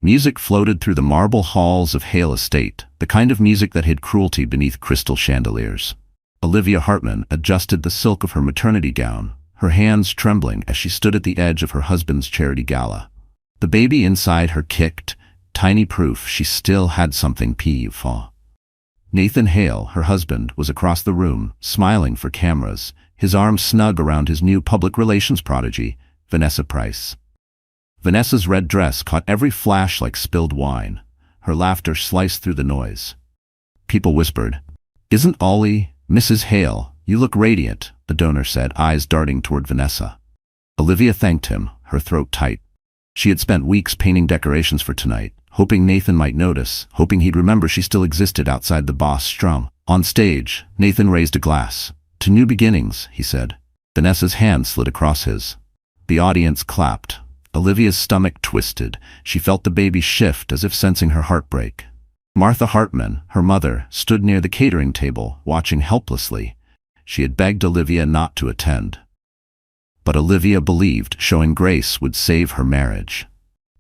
Music floated through the marble halls of Hale Estate, the kind of music that hid cruelty beneath crystal chandeliers. Olivia Hartman adjusted the silk of her maternity gown, her hands trembling as she stood at the edge of her husband's charity gala. The baby inside her kicked, tiny proof she still had something for. Nathan Hale, her husband, was across the room, smiling for cameras, his arms snug around his new public relations prodigy, Vanessa Price. Vanessa's red dress caught every flash like spilled wine. Her laughter sliced through the noise. People whispered, "Isn't Ollie, Mrs. Hale, you look radiant," the donor said, eyes darting toward Vanessa. Olivia thanked him, her throat tight. She had spent weeks painting decorations for tonight, hoping Nathan might notice, hoping he'd remember she still existed outside the boss strum. On stage, Nathan raised a glass. "To new beginnings," he said. Vanessa's hand slid across his. The audience clapped. Olivia's stomach twisted. She felt the baby shift as if sensing her heartbreak. Martha Hartman, her mother, stood near the catering table, watching helplessly. She had begged Olivia not to attend. But Olivia believed showing grace would save her marriage.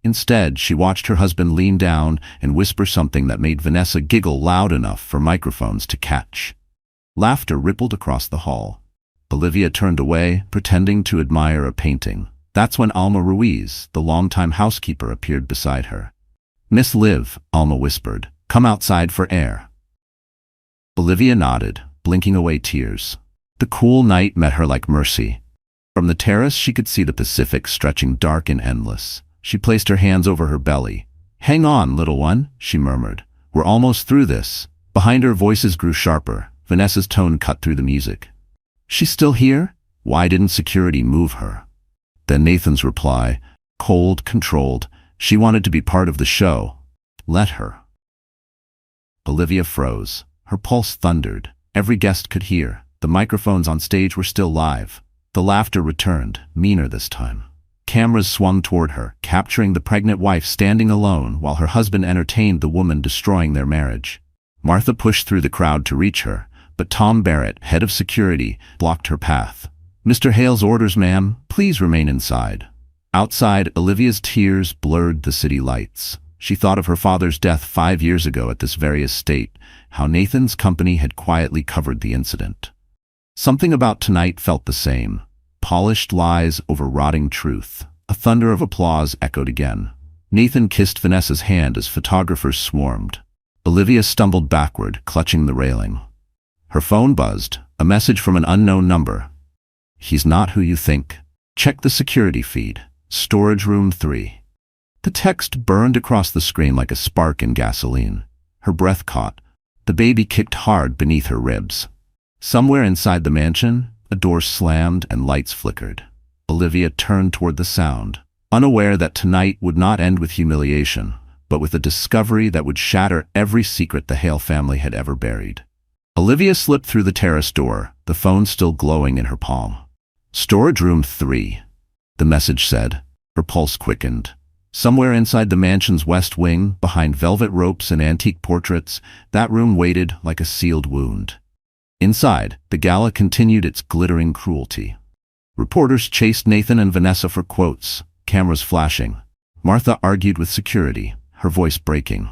Instead, she watched her husband lean down and whisper something that made Vanessa giggle loud enough for microphones to catch. Laughter rippled across the hall. Olivia turned away, pretending to admire a painting. That's when Alma Ruiz, the longtime housekeeper, appeared beside her. "Miss Liv," Alma whispered, "come outside for air." Olivia nodded, blinking away tears. The cool night met her like mercy. From the terrace she could see the Pacific stretching dark and endless. She placed her hands over her belly. "Hang on, little one," she murmured. "We're almost through this." Behind her, voices grew sharper. Vanessa's tone cut through the music. "She's still here? Why didn't security move her?" Then Nathan's reply, cold, controlled. "She wanted to be part of the show. Let her." Olivia froze. Her pulse thundered. Every guest could hear. The microphones on stage were still live. The laughter returned, meaner this time. Cameras swung toward her, capturing the pregnant wife standing alone while her husband entertained the woman destroying their marriage. Martha pushed through the crowd to reach her, but Tom Barrett, head of security, blocked her path. "Mr. Hale's orders, ma'am. Please remain inside." Outside, Olivia's tears blurred the city lights. She thought of her father's death 5 years ago at this very estate, how Nathan's company had quietly covered the incident. Something about tonight felt the same. Polished lies over rotting truth. A thunder of applause echoed again. Nathan kissed Vanessa's hand as photographers swarmed. Olivia stumbled backward, clutching the railing. Her phone buzzed, a message from an unknown number. "He's not who you think. Check the security feed. Storage room 3. The text burned across the screen like a spark in gasoline. Her breath caught. The baby kicked hard beneath her ribs. Somewhere inside the mansion, a door slammed and lights flickered. Olivia turned toward the sound, unaware that tonight would not end with humiliation, but with a discovery that would shatter every secret the Hale family had ever buried. Olivia slipped through the terrace door, the phone still glowing in her palm. "Storage room 3, the message said. Her pulse quickened. Somewhere inside the mansion's west wing, behind velvet ropes and antique portraits, that room waited like a sealed wound. Inside, the gala continued its glittering cruelty. Reporters chased Nathan and Vanessa for quotes, cameras flashing. Martha argued with security, her voice breaking.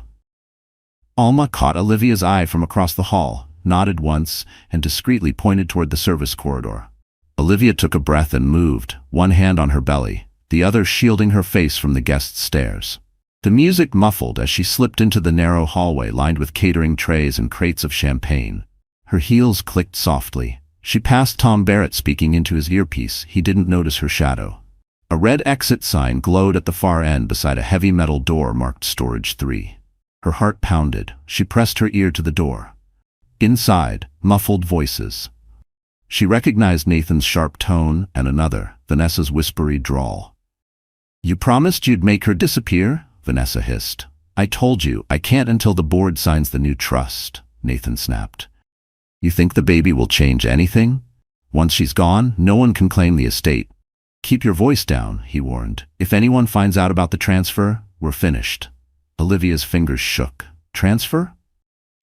Alma caught Olivia's eye from across the hall, nodded once, and discreetly pointed toward the service corridor. Olivia took a breath and moved, one hand on her belly, the other shielding her face from the guests' stares. The music muffled as she slipped into the narrow hallway lined with catering trays and crates of champagne. Her heels clicked softly. She passed Tom Barrett speaking into his earpiece. He didn't notice her shadow. A red exit sign glowed at the far end beside a heavy metal door marked Storage 3. Her heart pounded. She pressed her ear to the door. Inside, muffled voices. She recognized Nathan's sharp tone and another, Vanessa's whispery drawl. "You promised you'd make her disappear?" Vanessa hissed. "I told you, I can't until the board signs the new trust," Nathan snapped. "You think the baby will change anything? Once she's gone, no one can claim the estate." "Keep your voice down," he warned. "If anyone finds out about the transfer, we're finished." Olivia's fingers shook. Transfer?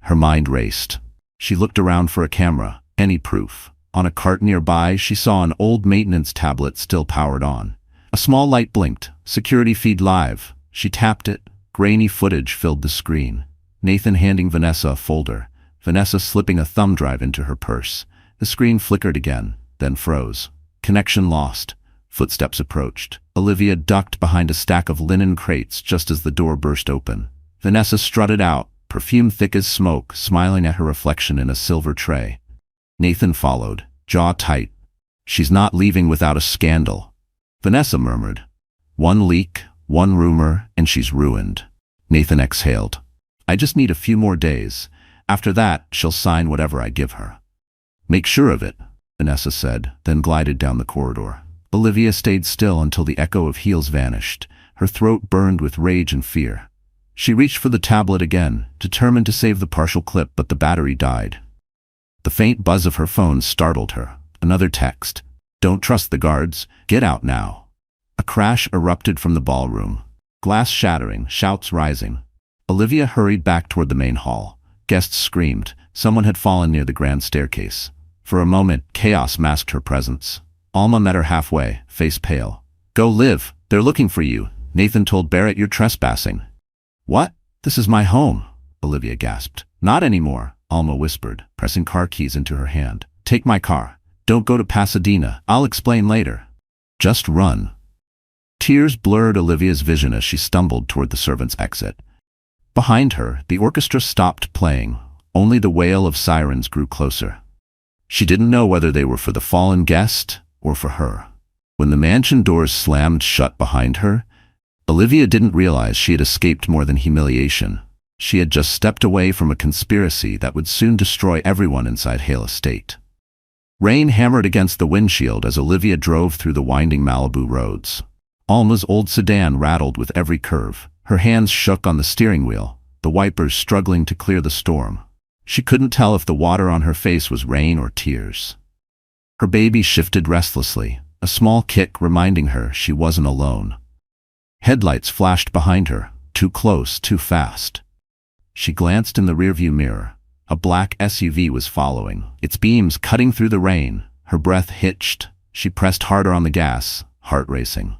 Her mind raced. She looked around for a camera, any proof. On a cart nearby, she saw an old maintenance tablet still powered on. A small light blinked. Security feed live. She tapped it, Grainy footage filled the screen. Nathan handing Vanessa a folder. Vanessa slipping a thumb drive into her purse. The screen flickered again, then froze. Connection lost. Footsteps approached. Olivia ducked behind a stack of linen crates just as the door burst open. Vanessa strutted out, perfume thick as smoke, smiling at her reflection in a silver tray. Nathan followed, jaw tight. She's not leaving without a scandal, Vanessa murmured. One leak, one rumor, and she's ruined. Nathan exhaled. I just need a few more days. After that, she'll sign whatever I give her. Make sure of it, Vanessa said, then glided down the corridor. Olivia stayed still until the echo of heels vanished. Her throat burned with rage and fear. She reached for the tablet again, determined to save the partial clip, but the battery died. The faint buzz of her phone startled her. Another text. Don't trust the guards. Get out now. A crash erupted from the ballroom. Glass shattering, shouts rising. Olivia hurried back toward the main hall. Guests screamed. Someone had fallen near the grand staircase. For a moment, chaos masked her presence. Alma met her halfway, face pale. Go live. They're looking for you. Nathan told Barrett you're trespassing. What? This is my home, Olivia gasped. Not anymore, Alma whispered, pressing car keys into her hand. Take my car. Don't go to Pasadena. I'll explain later. Just run. Tears blurred Olivia's vision as she stumbled toward the servants' exit. Behind her, the orchestra stopped playing. Only the wail of sirens grew closer. She didn't know whether they were for the fallen guest or for her. When the mansion doors slammed shut behind her, Olivia didn't realize she had escaped more than humiliation. She had just stepped away from a conspiracy that would soon destroy everyone inside Hale Estate. Rain hammered against the windshield as Olivia drove through the winding Malibu roads. Alma's old sedan rattled with every curve. Her hands shook on the steering wheel, the wipers struggling to clear the storm. She couldn't tell if the water on her face was rain or tears. Her baby shifted restlessly, a small kick reminding her she wasn't alone. Headlights flashed behind her, too close, too fast. She glanced in the rearview mirror. A black SUV was following, its beams cutting through the rain. Her breath hitched. She pressed harder on the gas, heart racing.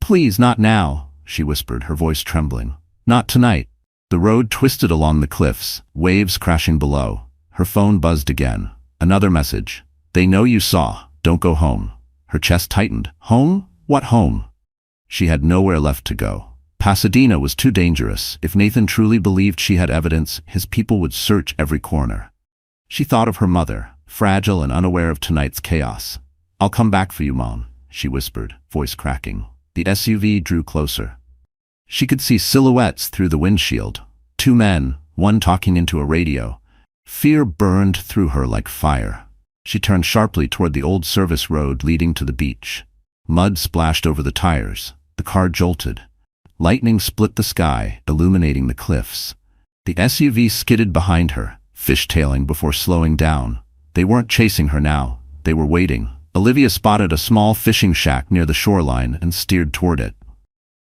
Please, not now, she whispered, her voice trembling. Not tonight. The road twisted along the cliffs, waves crashing below. Her phone buzzed again. Another message. They know you saw. Don't go home. Her chest tightened. Home? What home? She had nowhere left to go. Pasadena was too dangerous. If Nathan truly believed she had evidence, his people would search every corner. She thought of her mother, fragile and unaware of tonight's chaos. I'll come back for you, Mom, she whispered, voice cracking. The SUV drew closer. She could see silhouettes through the windshield. Two men, one talking into a radio. Fear burned through her like fire. She turned sharply toward the old service road leading to the beach. Mud splashed over the tires. The car jolted. Lightning split the sky, illuminating the cliffs. The SUV skidded behind her, fishtailing before slowing down. They weren't chasing her now. They were waiting. Olivia spotted a small fishing shack near the shoreline and steered toward it.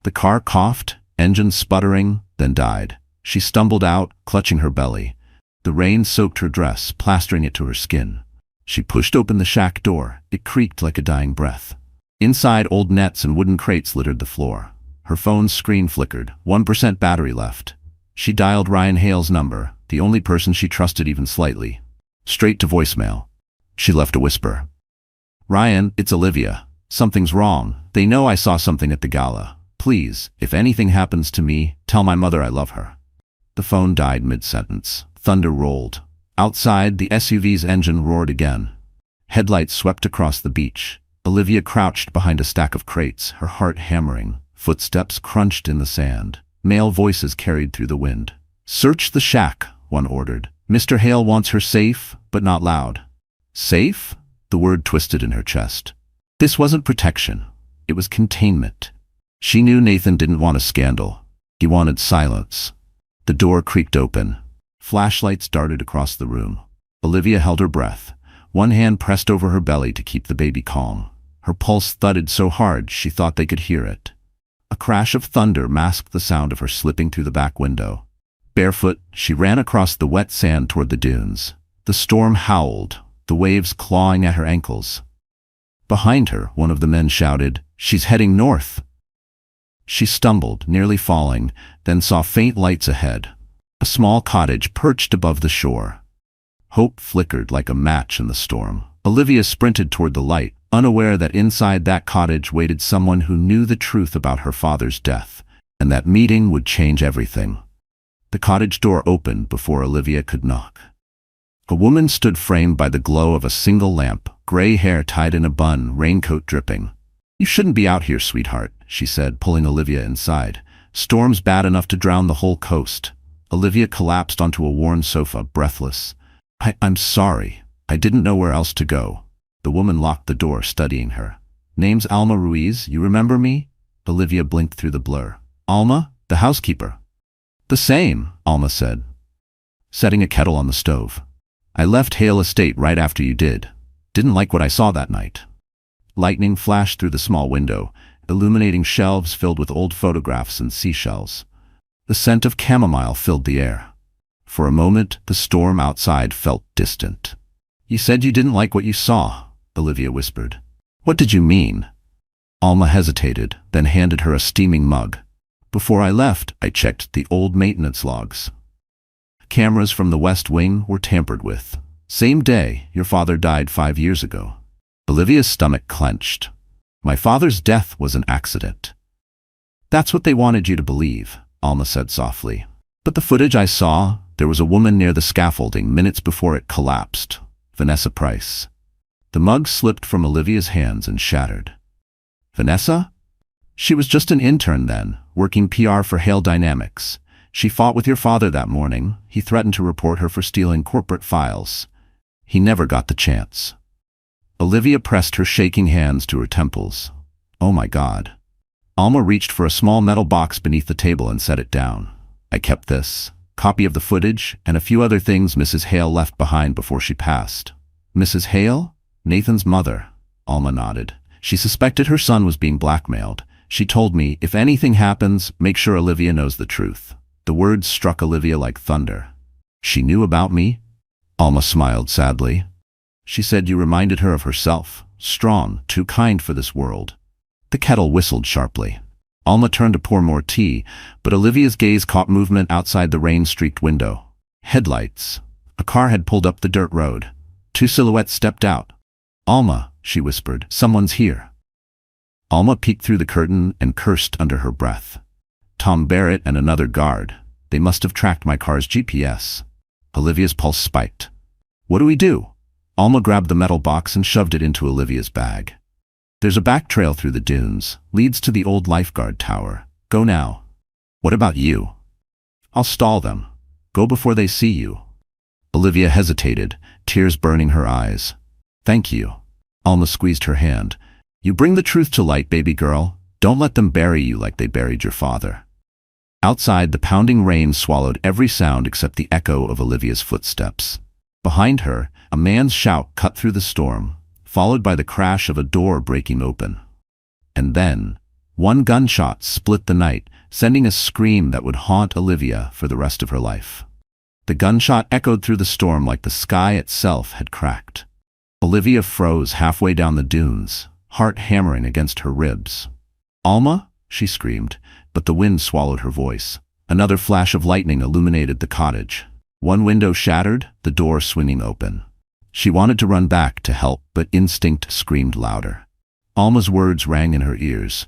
The car coughed, engine sputtering, then died. She stumbled out, clutching her belly. The rain soaked her dress, plastering it to her skin. She pushed open the shack door. It creaked like a dying breath. Inside, old nets and wooden crates littered the floor. Her phone's screen flickered, 1% battery left. She dialed Ryan Hale's number, the only person she trusted even slightly. Straight to voicemail. She left a whisper. Ryan, it's Olivia. Something's wrong. They know I saw something at the gala. Please, if anything happens to me, tell my mother I love her. The phone died mid-sentence. Thunder rolled. Outside, the SUV's engine roared again. Headlights swept across the beach. Olivia crouched behind a stack of crates, her heart hammering. Footsteps crunched in the sand. Male voices carried through the wind. Search the shack, one ordered. Mr. Hale wants her safe, but not loud. Safe? The word twisted in her chest. This wasn't protection. It was containment. She knew Nathan didn't want a scandal. He wanted silence. The door creaked open. Flashlights darted across the room. Olivia held her breath. One hand pressed over her belly to keep the baby calm. Her pulse thudded so hard she thought they could hear it. A crash of thunder masked the sound of her slipping through the back window. Barefoot, she ran across the wet sand toward the dunes. The storm howled, the waves clawing at her ankles. Behind her, one of the men shouted, "She's heading north." She stumbled, nearly falling, then saw faint lights ahead. A small cottage perched above the shore. Hope flickered like a match in the storm. Olivia sprinted toward the light, unaware that inside that cottage waited someone who knew the truth about her father's death, and that meeting would change everything. The cottage door opened before Olivia could knock. A woman stood framed by the glow of a single lamp, gray hair tied in a bun, raincoat dripping. "You shouldn't be out here, sweetheart," she said, pulling Olivia inside. "Storm's bad enough to drown the whole coast." Olivia collapsed onto a worn sofa, breathless. I'm sorry. I didn't know where else to go." The woman locked the door, studying her. "Name's Alma Ruiz. You remember me?" Olivia blinked through the blur. "Alma? The housekeeper?" "The same," Alma said, setting a kettle on the stove. "I left Hale Estate right after you did. Didn't like what I saw that night." Lightning flashed through the small window, illuminating shelves filled with old photographs and seashells. The scent of chamomile filled the air. For a moment, the storm outside felt distant. "You said you didn't like what you saw," Olivia whispered. "What did you mean?" Alma hesitated, then handed her a steaming mug. "Before I left, I checked the old maintenance logs. Cameras from the West Wing were tampered with. Same day, your father died 5 years ago." Olivia's stomach clenched. "My father's death was an accident." "That's what they wanted you to believe," Alma said softly. "But the footage I saw, there was a woman near the scaffolding minutes before it collapsed. Vanessa Price." The mug slipped from Olivia's hands and shattered. "Vanessa? She was just an intern then, working PR for Hale Dynamics. She fought with your father that morning. He threatened to report her for stealing corporate files. He never got the chance." Olivia pressed her shaking hands to her temples. "Oh my God." Alma reached for a small metal box beneath the table and set it down. "I kept this. Copy of the footage, and a few other things Mrs. Hale left behind before she passed." "Mrs. Hale? Nathan's mother?" Alma nodded. "She suspected her son was being blackmailed. She told me, if anything happens, make sure Olivia knows the truth." The words struck Olivia like thunder. "She knew about me?" Alma smiled sadly. "She said you reminded her of herself. Strong, too kind for this world." The kettle whistled sharply. Alma turned to pour more tea, but Olivia's gaze caught movement outside the rain-streaked window. Headlights. A car had pulled up the dirt road. 2 silhouettes stepped out. "Alma," she whispered, "someone's here." Alma peeked through the curtain and cursed under her breath. "Tom Barrett and another guard. They must have tracked my car's GPS." Olivia's pulse spiked. "What do we do?" Alma grabbed the metal box and shoved it into Olivia's bag. "There's a back trail through the dunes. Leads to the old lifeguard tower. Go now." "What about you?" "I'll stall them. Go before they see you." Olivia hesitated, tears burning her eyes. "Thank you." Alma squeezed her hand. "You bring the truth to light, baby girl. Don't let them bury you like they buried your father." Outside, the pounding rain swallowed every sound except the echo of Olivia's footsteps. Behind her, a man's shout cut through the storm, followed by the crash of a door breaking open. And then, one gunshot split the night, sending a scream that would haunt Olivia for the rest of her life. The gunshot echoed through the storm like the sky itself had cracked. Olivia froze halfway down the dunes, heart hammering against her ribs. "Alma?" she screamed, but the wind swallowed her voice. Another flash of lightning illuminated the cottage. One window shattered, the door swinging open. She wanted to run back to help, but instinct screamed louder. Alma's words rang in her ears.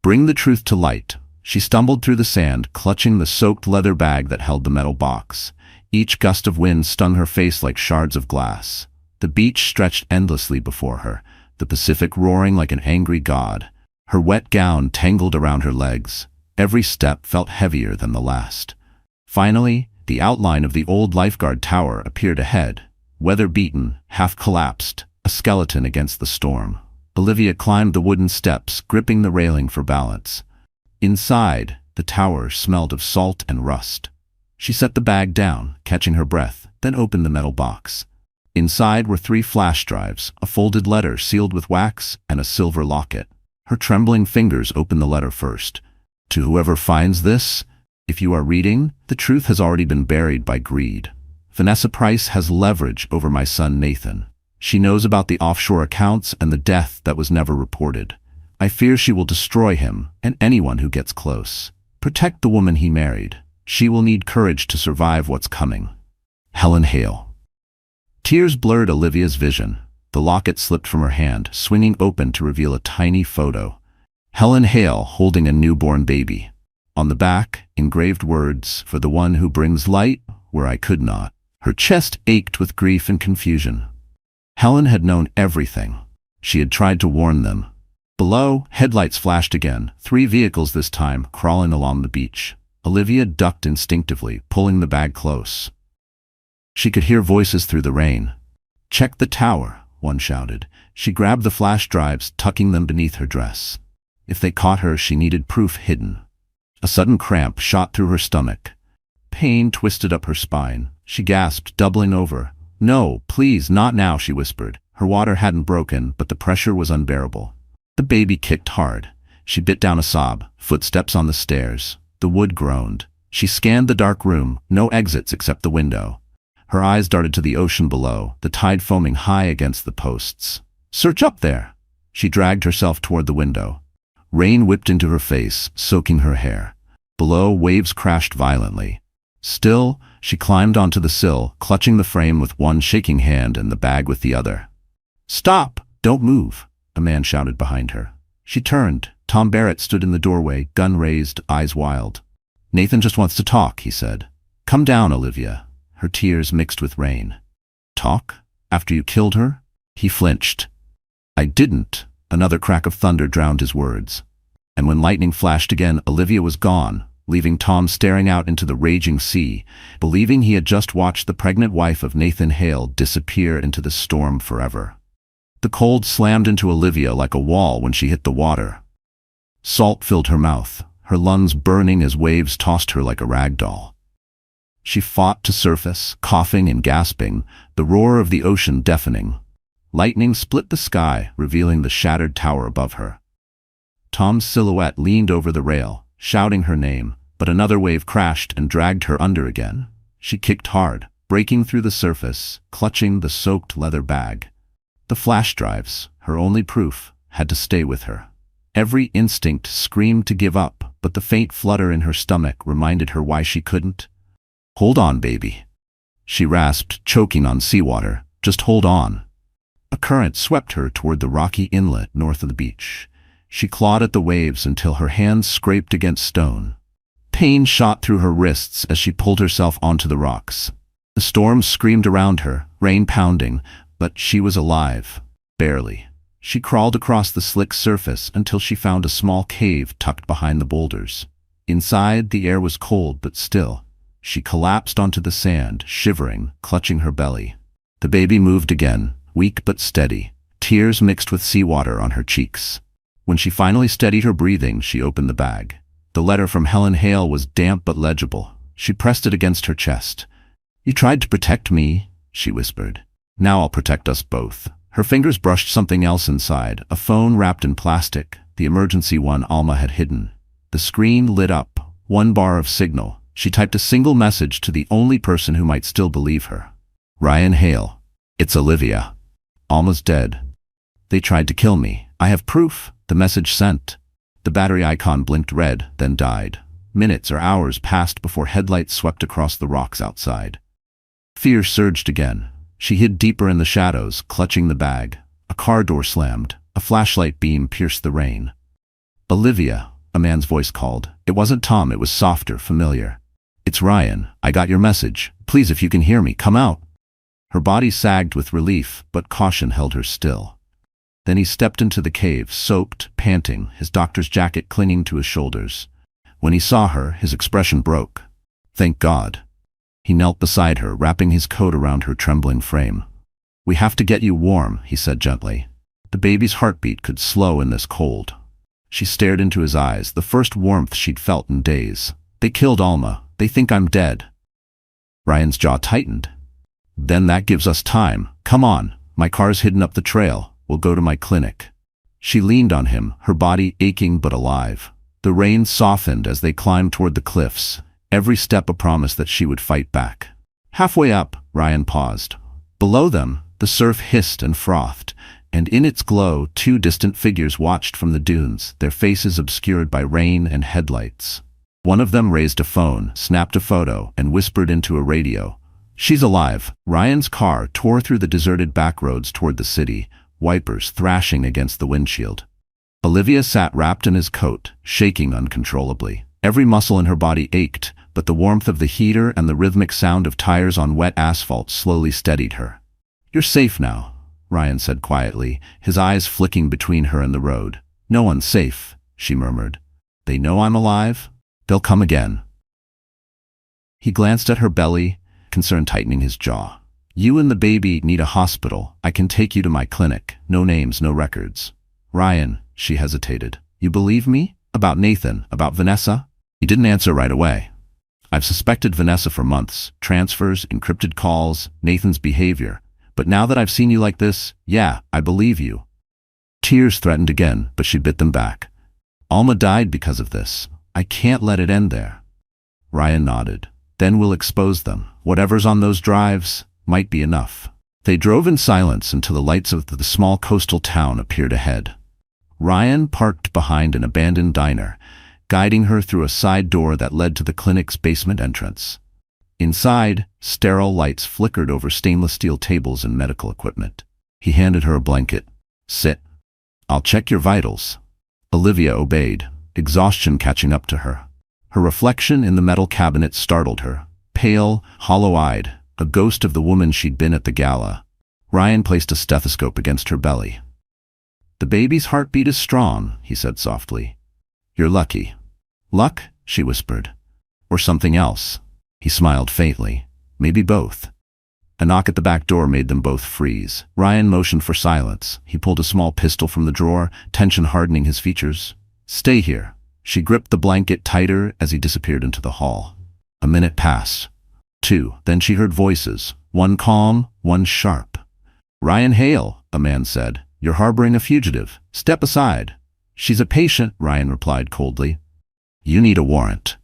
"Bring the truth to light." She stumbled through the sand, clutching the soaked leather bag that held the metal box. Each gust of wind stung her face like shards of glass. The beach stretched endlessly before her, the Pacific roaring like an angry god. Her wet gown tangled around her legs. Every step felt heavier than the last. Finally, the outline of the old lifeguard tower appeared ahead, weather-beaten, half-collapsed, a skeleton against the storm. Olivia climbed the wooden steps, gripping the railing for balance. Inside, the tower smelled of salt and rust. She set the bag down, catching her breath, then opened the metal box. Inside were 3 flash drives, a folded letter sealed with wax, and a silver locket. Her trembling fingers opened the letter first. "To whoever finds this, if you are reading, the truth has already been buried by greed. Vanessa Price has leverage over my son Nathan. She knows about the offshore accounts and the death that was never reported. I fear she will destroy him and anyone who gets close. Protect the woman he married. She will need courage to survive what's coming. Helen Hale. Tears blurred Olivia's vision. The locket slipped from her hand, swinging open to reveal a tiny photo. Helen Hale holding a newborn baby. On the back, engraved words, "For the one who brings light where I could not." Her chest ached with grief and confusion. Helen had known everything. She had tried to warn them. Below, headlights flashed again, 3 vehicles this time, crawling along the beach. Olivia ducked instinctively, pulling the bag close. She could hear voices through the rain. "Check the tower," one shouted. She grabbed the flash drives, tucking them beneath her dress. If they caught her, she needed proof hidden. A sudden cramp shot through her stomach. Pain twisted up her spine. She gasped, doubling over. "No, please, not now," she whispered. Her water hadn't broken, but the pressure was unbearable. The baby kicked hard. She bit down a sob. Footsteps on the stairs. The wood groaned. She scanned the dark room, no exits except the window. Her eyes darted to the ocean below, the tide foaming high against the posts. "Search up there!" She dragged herself toward the window. Rain whipped into her face, soaking her hair. Below, waves crashed violently. Still, she climbed onto the sill, clutching the frame with one shaking hand and the bag with the other. "Stop! Don't move!" a man shouted behind her. She turned. Tom Barrett stood in the doorway, gun raised, eyes wild. "Nathan just wants to talk," he said. "Come down, Olivia." Her tears mixed with rain. "Talk? After you killed her?" He flinched. "I didn't." Another crack of thunder drowned his words. And when lightning flashed again, Olivia was gone, leaving Tom staring out into the raging sea, believing he had just watched the pregnant wife of Nathan Hale disappear into the storm forever. The cold slammed into Olivia like a wall when she hit the water. Salt filled her mouth, her lungs burning as waves tossed her like a rag doll. She fought to surface, coughing and gasping, the roar of the ocean deafening. Lightning split the sky, revealing the shattered tower above her. Tom's silhouette leaned over the rail, shouting her name, but another wave crashed and dragged her under again. She kicked hard, breaking through the surface, clutching the soaked leather bag. The flash drives, her only proof, had to stay with her. Every instinct screamed to give up, but the faint flutter in her stomach reminded her why she couldn't. "Hold on, baby." She rasped, choking on seawater. "Just hold on." A current swept her toward the rocky inlet north of the beach. She clawed at the waves until her hands scraped against stone. Pain shot through her wrists as she pulled herself onto the rocks. The storm screamed around her, rain pounding, but she was alive. Barely. She crawled across the slick surface until she found a small cave tucked behind the boulders. Inside, the air was cold but still. She collapsed onto the sand, shivering, clutching her belly. The baby moved again, weak but steady, tears mixed with seawater on her cheeks. When she finally steadied her breathing, she opened the bag. The letter from Helen Hale was damp but legible. She pressed it against her chest. "You tried to protect me," she whispered. "Now I'll protect us both." Her fingers brushed something else inside, a phone wrapped in plastic, the emergency one Alma had hidden. The screen lit up, 1 bar of signal. She typed a single message to the only person who might still believe her. "Ryan Hale. It's Olivia. Alma's dead. They tried to kill me. I have proof." The message sent. The battery icon blinked red, then died. Minutes or hours passed before headlights swept across the rocks outside. Fear surged again. She hid deeper in the shadows, clutching the bag. A car door slammed. A flashlight beam pierced the rain. "Olivia," a man's voice called. It wasn't Tom, it was softer, familiar. "It's Ryan. I got your message. Please, if you can hear me, come out." Her body sagged with relief, but caution held her still. Then he stepped into the cave, soaked, panting, his doctor's jacket clinging to his shoulders. When he saw her, his expression broke. "Thank God." He knelt beside her, wrapping his coat around her trembling frame. "We have to get you warm," he said gently. The baby's heartbeat could slow in this cold. She stared into his eyes, the first warmth she'd felt in days. "They killed Alma. They think I'm dead." Ryan's jaw tightened. "Then that gives us time. Come on. My car's hidden up the trail. We'll go to my clinic." She leaned on him, her body aching but alive. The rain softened as they climbed toward the cliffs, every step a promise that she would fight back. Halfway up, Ryan paused. Below them, the surf hissed and frothed. and in its glow 2 distant figures watched from the dunes, their faces obscured by rain and headlights. One of them raised a phone, snapped a photo, and whispered into a radio. "She's alive." Ryan's car tore through the deserted back roads toward the city, wipers thrashing against the windshield. Olivia sat wrapped in his coat, shaking uncontrollably. Every muscle in her body ached, but the warmth of the heater and the rhythmic sound of tires on wet asphalt slowly steadied her. "You're safe now," Ryan said quietly, his eyes flicking between her and the road. "No one's safe," she murmured. "They know I'm alive? They'll come again." He glanced at her belly, concern tightening his jaw. "You and the baby need a hospital. I can take you to my clinic. No names, no records." "Ryan," she hesitated. "You believe me? About Nathan, about Vanessa?" He didn't answer right away. "I've suspected Vanessa for months. Transfers, encrypted calls, Nathan's behavior. But now that I've seen you like this, yeah, I believe you." Tears threatened again, but she bit them back. "Alma died because of this. I can't let it end there." Ryan nodded. "Then we'll expose them. Whatever's on those drives might be enough." They drove in silence until the lights of the small coastal town appeared ahead. Ryan parked behind an abandoned diner, guiding her through a side door that led to the clinic's basement entrance. Inside, sterile lights flickered over stainless steel tables and medical equipment. He handed her a blanket. "Sit. I'll check your vitals." Olivia obeyed, exhaustion catching up to her. Her reflection in the metal cabinet startled her. Pale, hollow-eyed, a ghost of the woman she'd been at the gala. Ryan placed a stethoscope against her belly. "The baby's heartbeat is strong," he said softly. "You're lucky." "Luck?" she whispered. "Or something else?" He smiled faintly. "Maybe both." A knock at the back door made them both freeze. Ryan motioned for silence. He pulled a small pistol from the drawer, tension hardening his features. "Stay here." She gripped the blanket tighter as he disappeared into the hall. A minute passed. 2. Then she heard voices, one calm, one sharp. "Ryan Hale," a man said. "You're harboring a fugitive. Step aside." "She's a patient," Ryan replied coldly. "You need a warrant."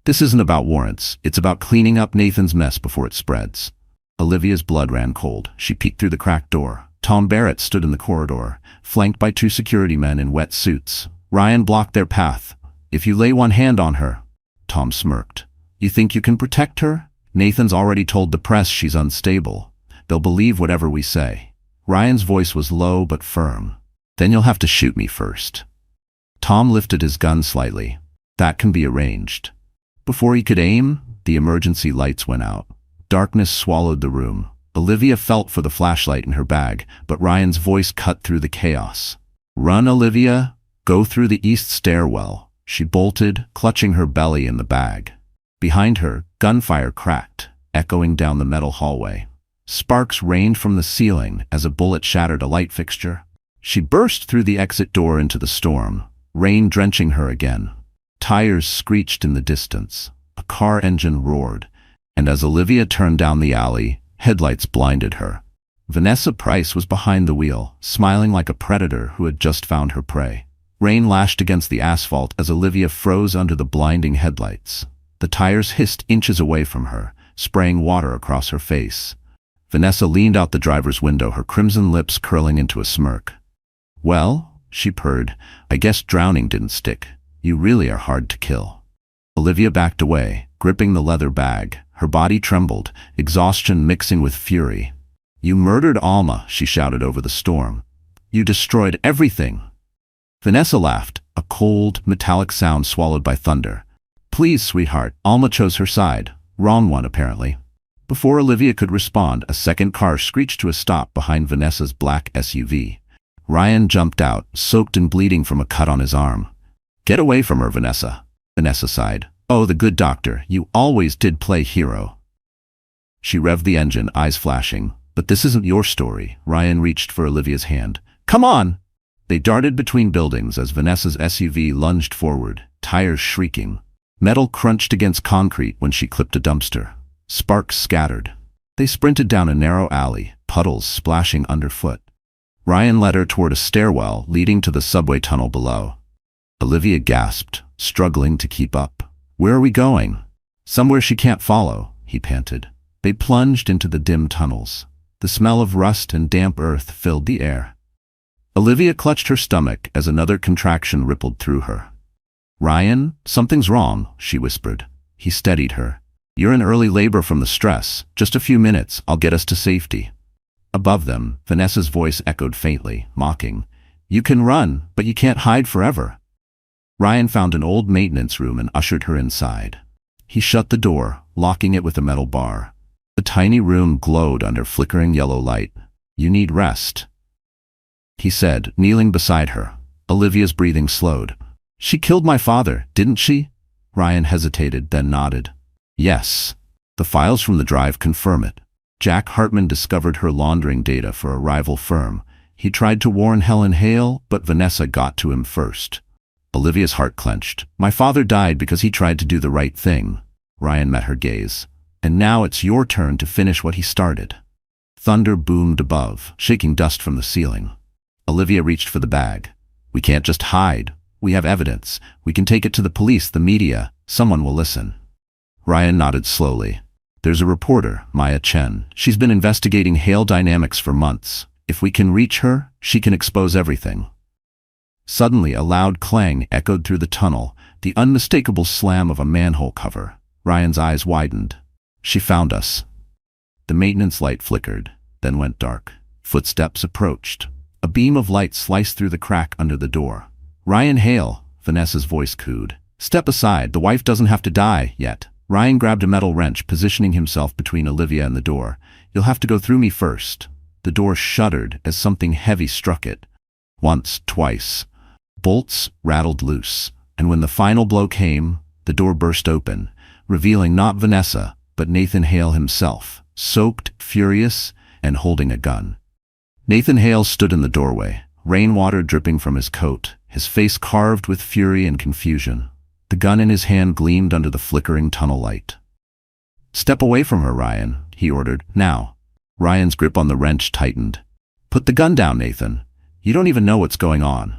"This isn't about warrants. It's about cleaning up Nathan's mess before it spreads." Olivia's blood ran cold. She peeked through the cracked door. Tom Barrett stood in the corridor, flanked by 2 security men in wet suits. Ryan blocked their path. "If you lay one hand on her," Tom smirked. "You think you can protect her? Nathan's already told the press she's unstable. They'll believe whatever we say." Ryan's voice was low but firm. "Then you'll have to shoot me first." Tom lifted his gun slightly. "That can be arranged." Before he could aim, the emergency lights went out. Darkness swallowed the room. Olivia felt for the flashlight in her bag, but Ryan's voice cut through the chaos. "Run, Olivia. Go through the east stairwell." She bolted, clutching her belly in the bag. Behind her, gunfire cracked, echoing down the metal hallway. Sparks rained from the ceiling as a bullet shattered a light fixture. She burst through the exit door into the storm, rain drenching her again. Tires screeched in the distance. A car engine roared, and as Olivia turned down the alley, headlights blinded her. Vanessa Price was behind the wheel, smiling like a predator who had just found her prey. Rain lashed against the asphalt as Olivia froze under the blinding headlights. The tires hissed inches away from her, spraying water across her face. Vanessa leaned out the driver's window, her crimson lips curling into a smirk. "Well," she purred, "I guess drowning didn't stick. You really are hard to kill." Olivia backed away, gripping the leather bag. Her body trembled, exhaustion mixing with fury. "You murdered Alma," she shouted over the storm. "You destroyed everything." Vanessa laughed, a cold, metallic sound swallowed by thunder. "Please, sweetheart." Alma chose her side. Wrong one, apparently. Before Olivia could respond, a second car screeched to a stop behind Vanessa's black SUV. Ryan jumped out, soaked and bleeding from a cut on his arm. "Get away from her, Vanessa." Vanessa sighed. "Oh, the good doctor, you always did play hero." She revved the engine, eyes flashing. "But this isn't your story." Ryan reached for Olivia's hand. "Come on!" They darted between buildings as Vanessa's SUV lunged forward, tires shrieking. Metal crunched against concrete when she clipped a dumpster. Sparks scattered. They sprinted down a narrow alley, puddles splashing underfoot. Ryan led her toward a stairwell leading to the subway tunnel below. Olivia gasped, struggling to keep up. "Where are we going?" "Somewhere she can't follow," he panted. They plunged into the dim tunnels. The smell of rust and damp earth filled the air. Olivia clutched her stomach as another contraction rippled through her. "Ryan, something's wrong," she whispered. He steadied her. "You're in early labor from the stress. Just a few minutes, I'll get us to safety." Above them, Vanessa's voice echoed faintly, mocking. "You can run, but you can't hide forever." Ryan found an old maintenance room and ushered her inside. He shut the door, locking it with a metal bar. The tiny room glowed under flickering yellow light. "You need rest," he said, kneeling beside her. Olivia's breathing slowed. "She killed my father, didn't she?" Ryan hesitated, then nodded. "Yes. The files from the drive confirm it. Jack Hartman discovered her laundering data for a rival firm. He tried to warn Helen Hale, but Vanessa got to him first." Olivia's heart clenched. "My father died because he tried to do the right thing." Ryan met her gaze. "And now it's your turn to finish what he started." Thunder boomed above, shaking dust from the ceiling. Olivia reached for the bag. "We can't just hide. We have evidence. We can take it to the police, the media. Someone will listen." Ryan nodded slowly. "There's a reporter, Maya Chen. She's been investigating Hale Dynamics for months. If we can reach her, she can expose everything." Suddenly, a loud clang echoed through the tunnel, the unmistakable slam of a manhole cover. Ryan's eyes widened. "She found us." The maintenance light flickered, then went dark. Footsteps approached. A beam of light sliced through the crack under the door. "Ryan Hale," Vanessa's voice cooed. "Step aside, the wife doesn't have to die yet." Ryan grabbed a metal wrench, positioning himself between Olivia and the door. "You'll have to go through me first." The door shuddered as something heavy struck it. Once, twice. Bolts rattled loose, and when the final blow came, the door burst open, revealing not Vanessa, but Nathan Hale himself, soaked, furious, and holding a gun. Nathan Hale stood in the doorway, rainwater dripping from his coat, his face carved with fury and confusion. The gun in his hand gleamed under the flickering tunnel light. "Step away from her, Ryan," he ordered. "Now." Ryan's grip on the wrench tightened. "Put the gun down, Nathan. You don't even know what's going on."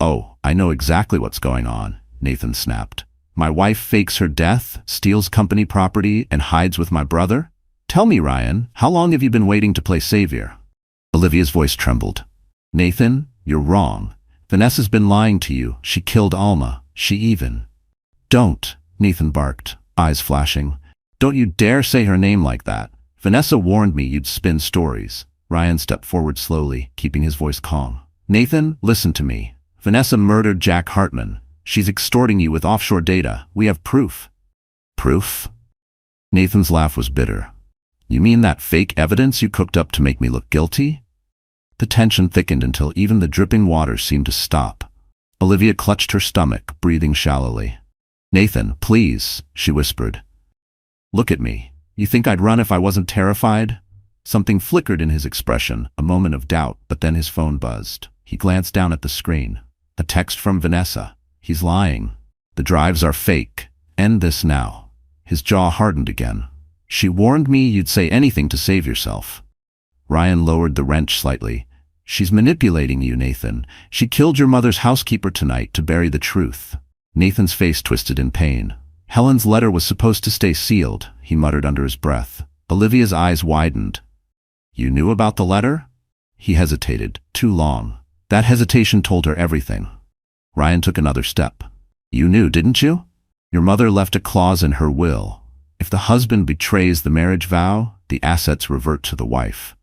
"Oh, I know exactly what's going on," Nathan snapped. "My wife fakes her death, steals company property, and hides with my brother? Tell me, Ryan, how long have you been waiting to play savior?" Olivia's voice trembled. "Nathan, you're wrong. Vanessa's been lying to you. She killed Alma. She even—" "Don't," Nathan barked, eyes flashing. "Don't you dare say her name like that. Vanessa warned me you'd spin stories." Ryan stepped forward slowly, keeping his voice calm. "Nathan, listen to me. Vanessa murdered Jack Hartman. She's extorting you with offshore data. We have proof." "Proof?" Nathan's laugh was bitter. "You mean that fake evidence you cooked up to make me look guilty?" The tension thickened until even the dripping water seemed to stop. Olivia clutched her stomach, breathing shallowly. "Nathan, please," she whispered. "Look at me. You think I'd run if I wasn't terrified?" Something flickered in his expression, a moment of doubt, but then his phone buzzed. He glanced down at the screen. A text from Vanessa. "He's lying. The drives are fake. End this now." His jaw hardened again. "She warned me you'd say anything to save yourself." Ryan lowered the wrench slightly. "She's manipulating you, Nathan. She killed your mother's housekeeper tonight to bury the truth." Nathan's face twisted in pain. "Helen's letter was supposed to stay sealed," he muttered under his breath. Olivia's eyes widened. "You knew about the letter?" He hesitated, too long. That hesitation told her everything. Ryan took another step. "You knew, didn't you? Your mother left a clause in her will. If the husband betrays the marriage vow, the assets revert to the wife.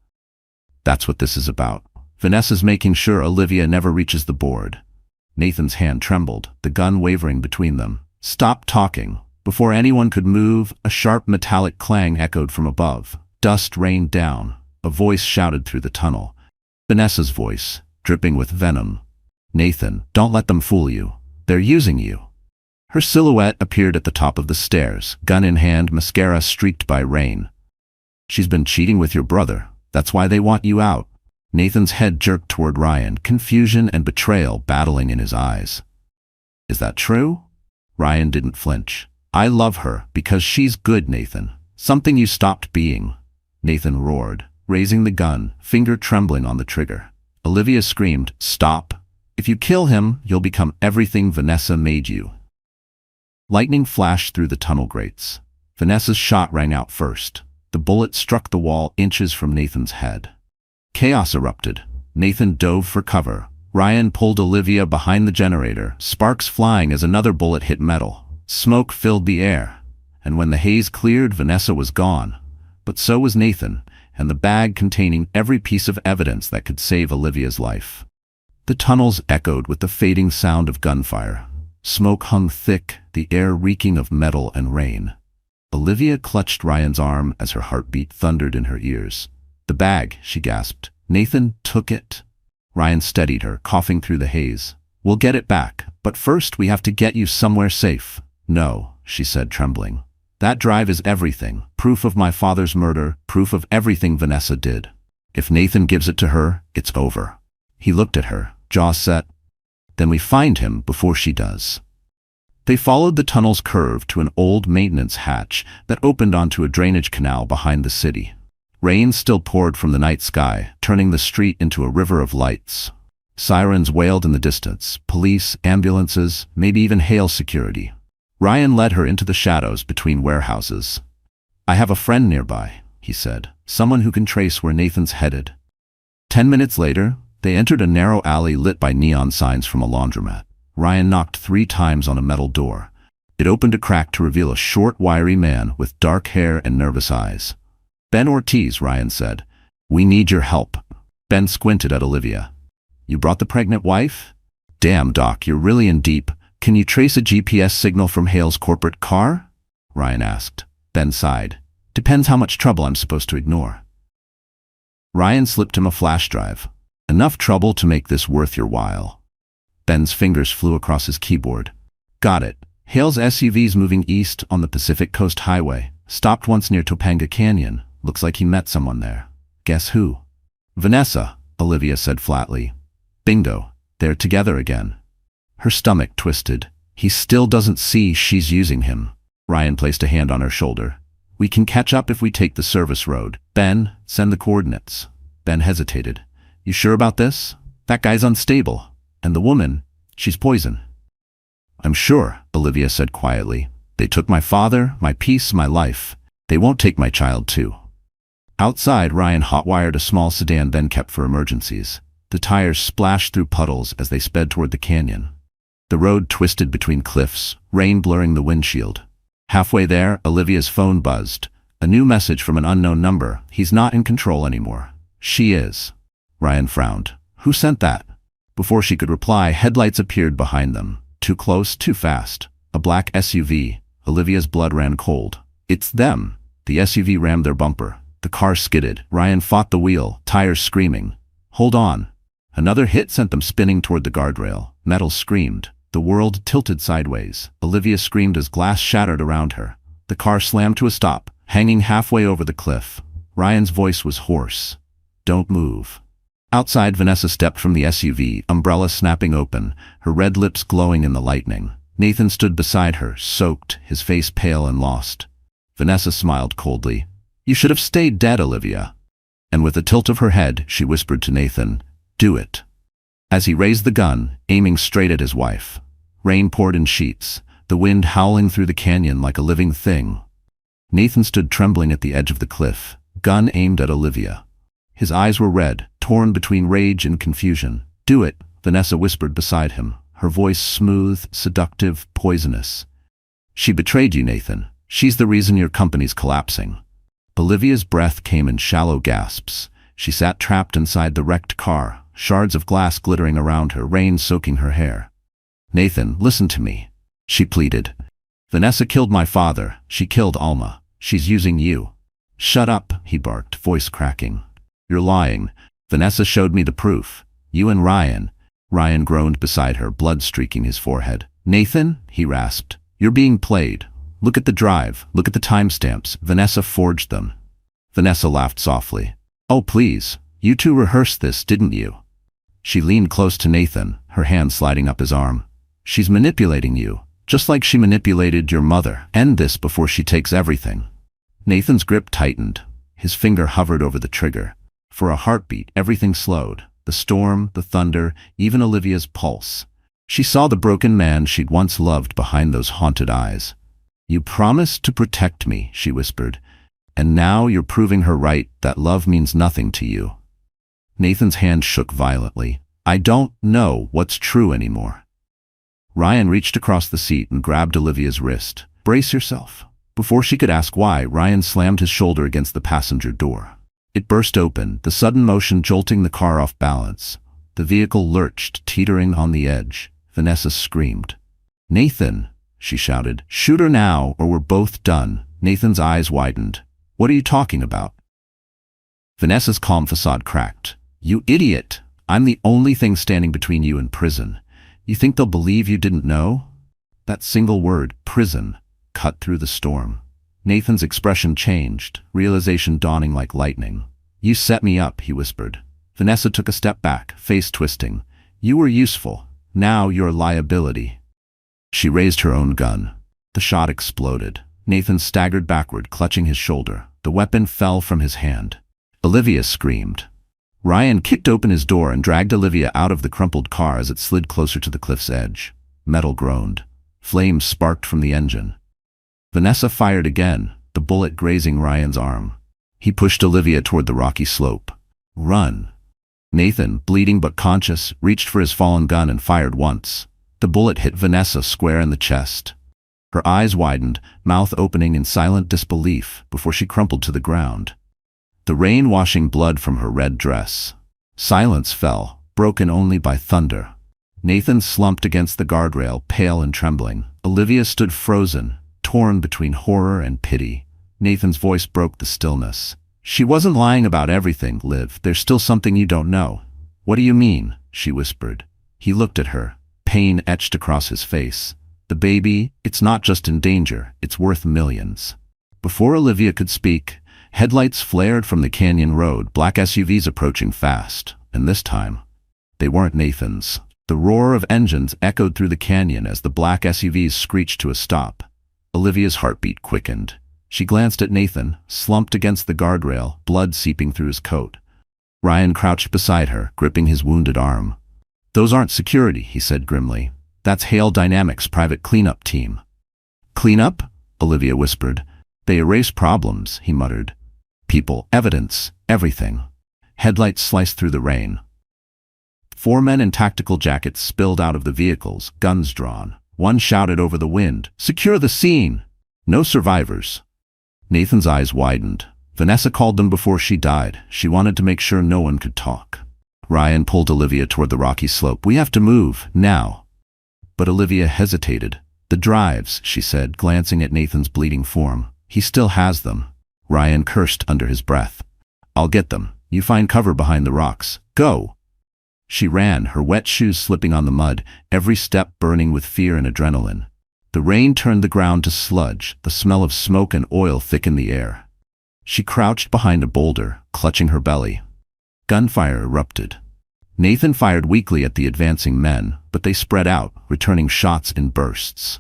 That's what this is about. Vanessa's making sure Olivia never reaches the board." Nathan's hand trembled, the gun wavering between them. "Stop talking." Before anyone could move, a sharp metallic clang echoed from above. Dust rained down. A voice shouted through the tunnel. Vanessa's voice, dripping with venom. "Nathan, don't let them fool you. They're using you." Her silhouette appeared at the top of the stairs, gun in hand, mascara streaked by rain. "She's been cheating with your brother. That's why they want you out." Nathan's head jerked toward Ryan, confusion and betrayal battling in his eyes. "Is that true?" Ryan didn't flinch. "I love her because she's good, Nathan. Something you stopped being." Nathan roared, raising the gun, finger trembling on the trigger. Olivia screamed, "Stop. If you kill him, you'll become everything Vanessa made you." Lightning flashed through the tunnel grates. Vanessa's shot rang out first. The bullet struck the wall inches from Nathan's head. Chaos erupted. Nathan dove for cover. Ryan pulled Olivia behind the generator, sparks flying as another bullet hit metal. Smoke filled the air, and when the haze cleared, Vanessa was gone. But so was Nathan, and the bag containing every piece of evidence that could save Olivia's life. The tunnels echoed with the fading sound of gunfire. Smoke hung thick, the air reeking of metal and rain. Olivia clutched Ryan's arm as her heartbeat thundered in her ears. "The bag," she gasped. "Nathan took it." Ryan steadied her, coughing through the haze. "We'll get it back, but first we have to get you somewhere safe." "No," she said, trembling. "That drive is everything. Proof of my father's murder, proof of everything Vanessa did. If Nathan gives it to her, it's over." He looked at her, jaw set. "Then we find him before she does." They followed the tunnel's curve to an old maintenance hatch that opened onto a drainage canal behind the city. Rain still poured from the night sky, turning the street into a river of lights. Sirens wailed in the distance, police, ambulances, maybe even hail security. Ryan led her into the shadows between warehouses. "I have a friend nearby," he said, "someone who can trace where Nathan's headed." 10 minutes later, they entered a narrow alley lit by neon signs from a laundromat. Ryan knocked 3 times on a metal door. It opened a crack to reveal a short, wiry man with dark hair and nervous eyes. "Ben Ortiz," Ryan said. "We need your help." Ben squinted at Olivia. "You brought the pregnant wife?" "Damn, Doc, you're really in deep. Can you trace a GPS signal from Hale's corporate car?" Ryan asked. Ben sighed. "Depends how much trouble I'm supposed to ignore." Ryan slipped him a flash drive. "Enough trouble to make this worth your while." Ben's fingers flew across his keyboard. "Got it. Hale's SUV's moving east on the Pacific Coast Highway. Stopped once near Topanga Canyon. Looks like he met someone there. Guess who?" "Vanessa," Olivia said flatly. "Bingo. They're together again." Her stomach twisted. He still doesn't see she's using him. Ryan placed a hand on her shoulder. "We can catch up if we take the service road. Ben, send the coordinates." Ben hesitated. "You sure about this? That guy's unstable. And the woman, she's poison." "I'm sure," Olivia said quietly. "They took my father, my peace, my life. They won't take my child too." Outside, Ryan hotwired a small sedan Ben kept for emergencies. The tires splashed through puddles as they sped toward the canyon. The road twisted between cliffs, rain blurring the windshield. Halfway there, Olivia's phone buzzed. A new message from an unknown number. "He's not in control anymore." "She is." Ryan frowned. "Who sent that?" Before she could reply, headlights appeared behind them. Too close, too fast. A black SUV. Olivia's blood ran cold. "It's them." The SUV rammed their bumper. The car skidded. Ryan fought the wheel, tires screaming. "Hold on." Another hit sent them spinning toward the guardrail. Metal screamed. The world tilted sideways. Olivia screamed as glass shattered around her. The car slammed to a stop, hanging halfway over the cliff. Ryan's voice was hoarse. "Don't move." Outside, Vanessa stepped from the SUV, umbrella snapping open, her red lips glowing in the lightning. Nathan stood beside her, soaked, his face pale and lost. Vanessa smiled coldly. "You should have stayed dead, Olivia." And with a tilt of her head, she whispered to Nathan, "Do it." As he raised the gun, aiming straight at his wife. Rain poured in sheets, the wind howling through the canyon like a living thing. Nathan stood trembling at the edge of the cliff, gun aimed at Olivia. His eyes were red, torn between rage and confusion. "Do it," Vanessa whispered beside him, her voice smooth, seductive, poisonous. "She betrayed you, Nathan. She's the reason your company's collapsing." Olivia's breath came in shallow gasps. She sat trapped inside the wrecked car, shards of glass glittering around her, rain soaking her hair. "Nathan, listen to me," she pleaded. "Vanessa killed my father. She killed Alma. She's using you." "Shut up," he barked, voice cracking. "You're lying. Vanessa showed me the proof. You and Ryan." Ryan groaned beside her, blood streaking his forehead. "Nathan," he rasped, "you're being played. Look at the drive. Look at the timestamps. Vanessa forged them." Vanessa laughed softly. "Oh, please. You two rehearsed this, didn't you?" She leaned close to Nathan, her hand sliding up his arm. "She's manipulating you, just like she manipulated your mother. End this before she takes everything." Nathan's grip tightened. His finger hovered over the trigger. For a heartbeat, everything slowed. The storm, the thunder, even Olivia's pulse. She saw the broken man she'd once loved behind those haunted eyes. "You promised to protect me," she whispered. "And now you're proving her right, that love means nothing to you." Nathan's hand shook violently. I don't know what's true anymore. Ryan reached across the seat and grabbed Olivia's wrist. Brace yourself. Before she could ask why, Ryan slammed his shoulder against the passenger door. It burst open, the sudden motion jolting the car off balance. The vehicle lurched, teetering on the edge. Vanessa screamed. Nathan, she shouted, shoot her now or we're both done. Nathan's eyes widened. What are you talking about? Vanessa's calm facade cracked. You idiot! I'm the only thing standing between you and prison. You think they'll believe you didn't know? That single word, prison, cut through the storm. Nathan's expression changed, realization dawning like lightning. You set me up, he whispered. Vanessa took a step back, face twisting. You were useful. Now you're a liability. She raised her own gun. The shot exploded. Nathan staggered backward, clutching his shoulder. The weapon fell from his hand. Olivia screamed. Ryan kicked open his door and dragged Olivia out of the crumpled car as it slid closer to the cliff's edge. Metal groaned. Flames sparked from the engine. Vanessa fired again, the bullet grazing Ryan's arm. He pushed Olivia toward the rocky slope. Run. Nathan, bleeding but conscious, reached for his fallen gun and fired once. The bullet hit Vanessa square in the chest. Her eyes widened, mouth opening in silent disbelief before she crumpled to the ground. The rain washing blood from her red dress. Silence fell, broken only by thunder. Nathan slumped against the guardrail, pale and trembling. Olivia stood frozen, torn between horror and pity. Nathan's voice broke the stillness. She wasn't lying about everything, Liv. There's still something you don't know. What do you mean? She whispered. He looked at her, pain etched across his face. The baby, it's not just in danger, it's worth millions. Before Olivia could speak, headlights flared from the canyon road, black SUVs approaching fast, and this time, they weren't Nathan's. The roar of engines echoed through the canyon as the black SUVs screeched to a stop. Olivia's heartbeat quickened. She glanced at Nathan, slumped against the guardrail, blood seeping through his coat. Ryan crouched beside her, gripping his wounded arm. Those aren't security, he said grimly. That's Hale Dynamics' private cleanup team. Cleanup? Olivia whispered. They erase problems, he muttered. People, evidence, everything. Headlights sliced through the rain. 4 men in tactical jackets spilled out of the vehicles, guns drawn. One shouted over the wind, "Secure the scene!" No survivors. Nathan's eyes widened. Vanessa called them before she died. She wanted to make sure no one could talk. Ryan pulled Olivia toward the rocky slope. We have to move, now. But Olivia hesitated. The drives, she said, glancing at Nathan's bleeding form. He still has them. Ryan cursed under his breath. I'll get them. You find cover behind the rocks. Go! She ran, her wet shoes slipping on the mud, every step burning with fear and adrenaline. The rain turned the ground to sludge, the smell of smoke and oil thickened the air. She crouched behind a boulder, clutching her belly. Gunfire erupted. Nathan fired weakly at the advancing men, but they spread out, returning shots in bursts.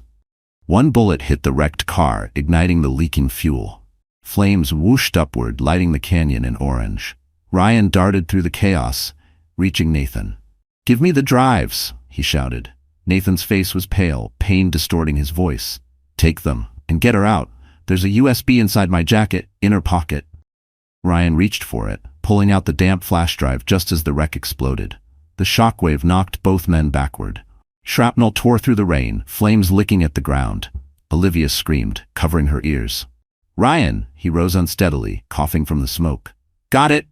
One bullet hit the wrecked car, igniting the leaking fuel. Flames whooshed upward, lighting the canyon in orange. Ryan darted through the chaos, reaching Nathan. Give me the drives, he shouted. Nathan's face was pale, pain distorting his voice. Take them, and get her out. There's a USB inside my jacket, inner pocket. Ryan reached for it, pulling out the damp flash drive just as the wreck exploded. The shockwave knocked both men backward. Shrapnel tore through the rain, flames licking at the ground. Olivia screamed, covering her ears. Ryan! He rose unsteadily, coughing from the smoke. Got it!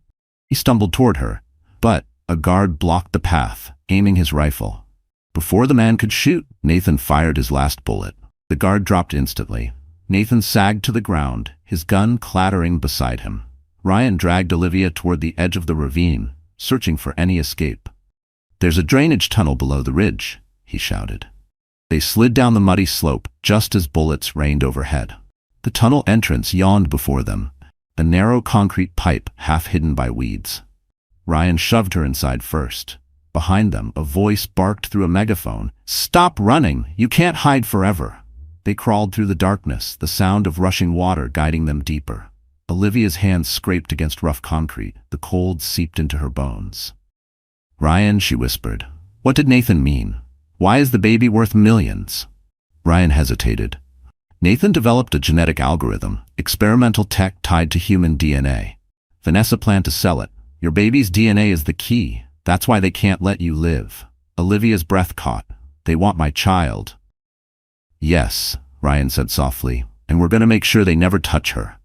He stumbled toward her, but a guard blocked the path, aiming his rifle. Before the man could shoot, Nathan fired his last bullet. The guard dropped instantly. Nathan sagged to the ground, his gun clattering beside him. Ryan dragged Olivia toward the edge of the ravine, searching for any escape. There's a drainage tunnel below the ridge, he shouted. They slid down the muddy slope just as bullets rained overhead. The tunnel entrance yawned before them, a narrow concrete pipe half hidden by weeds. Ryan shoved her inside first. Behind them, a voice barked through a megaphone. Stop running! You can't hide forever! They crawled through the darkness, the sound of rushing water guiding them deeper. Olivia's hands scraped against rough concrete. The cold seeped into her bones. Ryan, she whispered. What did Nathan mean? Why is the baby worth millions? Ryan hesitated. Nathan developed a genetic algorithm, experimental tech tied to human DNA. Vanessa planned to sell it, Your baby's DNA is the key. That's why they can't let you live. Olivia's breath caught. They want my child. Yes, Ryan said softly, and we're going to make sure they never touch her.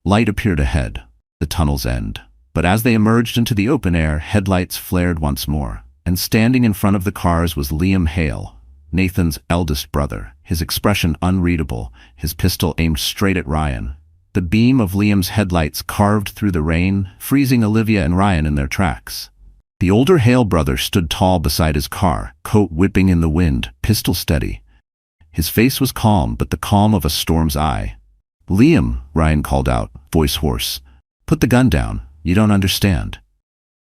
Light appeared ahead, the tunnel's end. But as they emerged into the open air, headlights flared once more, and standing in front of the cars was Liam Hale, Nathan's eldest brother, his expression unreadable, his pistol aimed straight at Ryan. The beam of Liam's headlights carved through the rain, freezing Olivia and Ryan in their tracks. The older Hale brother stood tall beside his car, coat whipping in the wind, pistol steady. His face was calm, but the calm of a storm's eye. "Liam," Ryan called out, voice hoarse. "Put the gun down. You don't understand."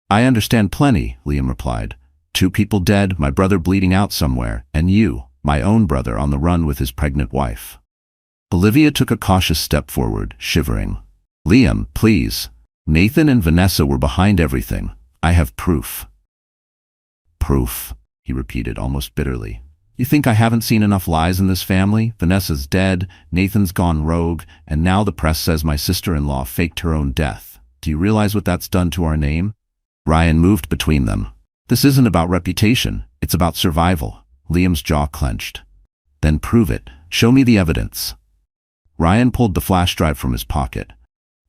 "I understand plenty," Liam replied. "2 people dead, my brother bleeding out somewhere, and you, my own brother, on the run with his pregnant wife." Olivia took a cautious step forward, shivering. "Liam, please. Nathan and Vanessa were behind everything. I have proof." "Proof," he repeated almost bitterly. "You think I haven't seen enough lies in this family? Vanessa's dead, Nathan's gone rogue, and now the press says my sister-in-law faked her own death. Do you realize what that's done to our name?" Ryan moved between them. "This isn't about reputation, it's about survival." Liam's jaw clenched. "Then prove it. Show me the evidence." Ryan pulled the flash drive from his pocket.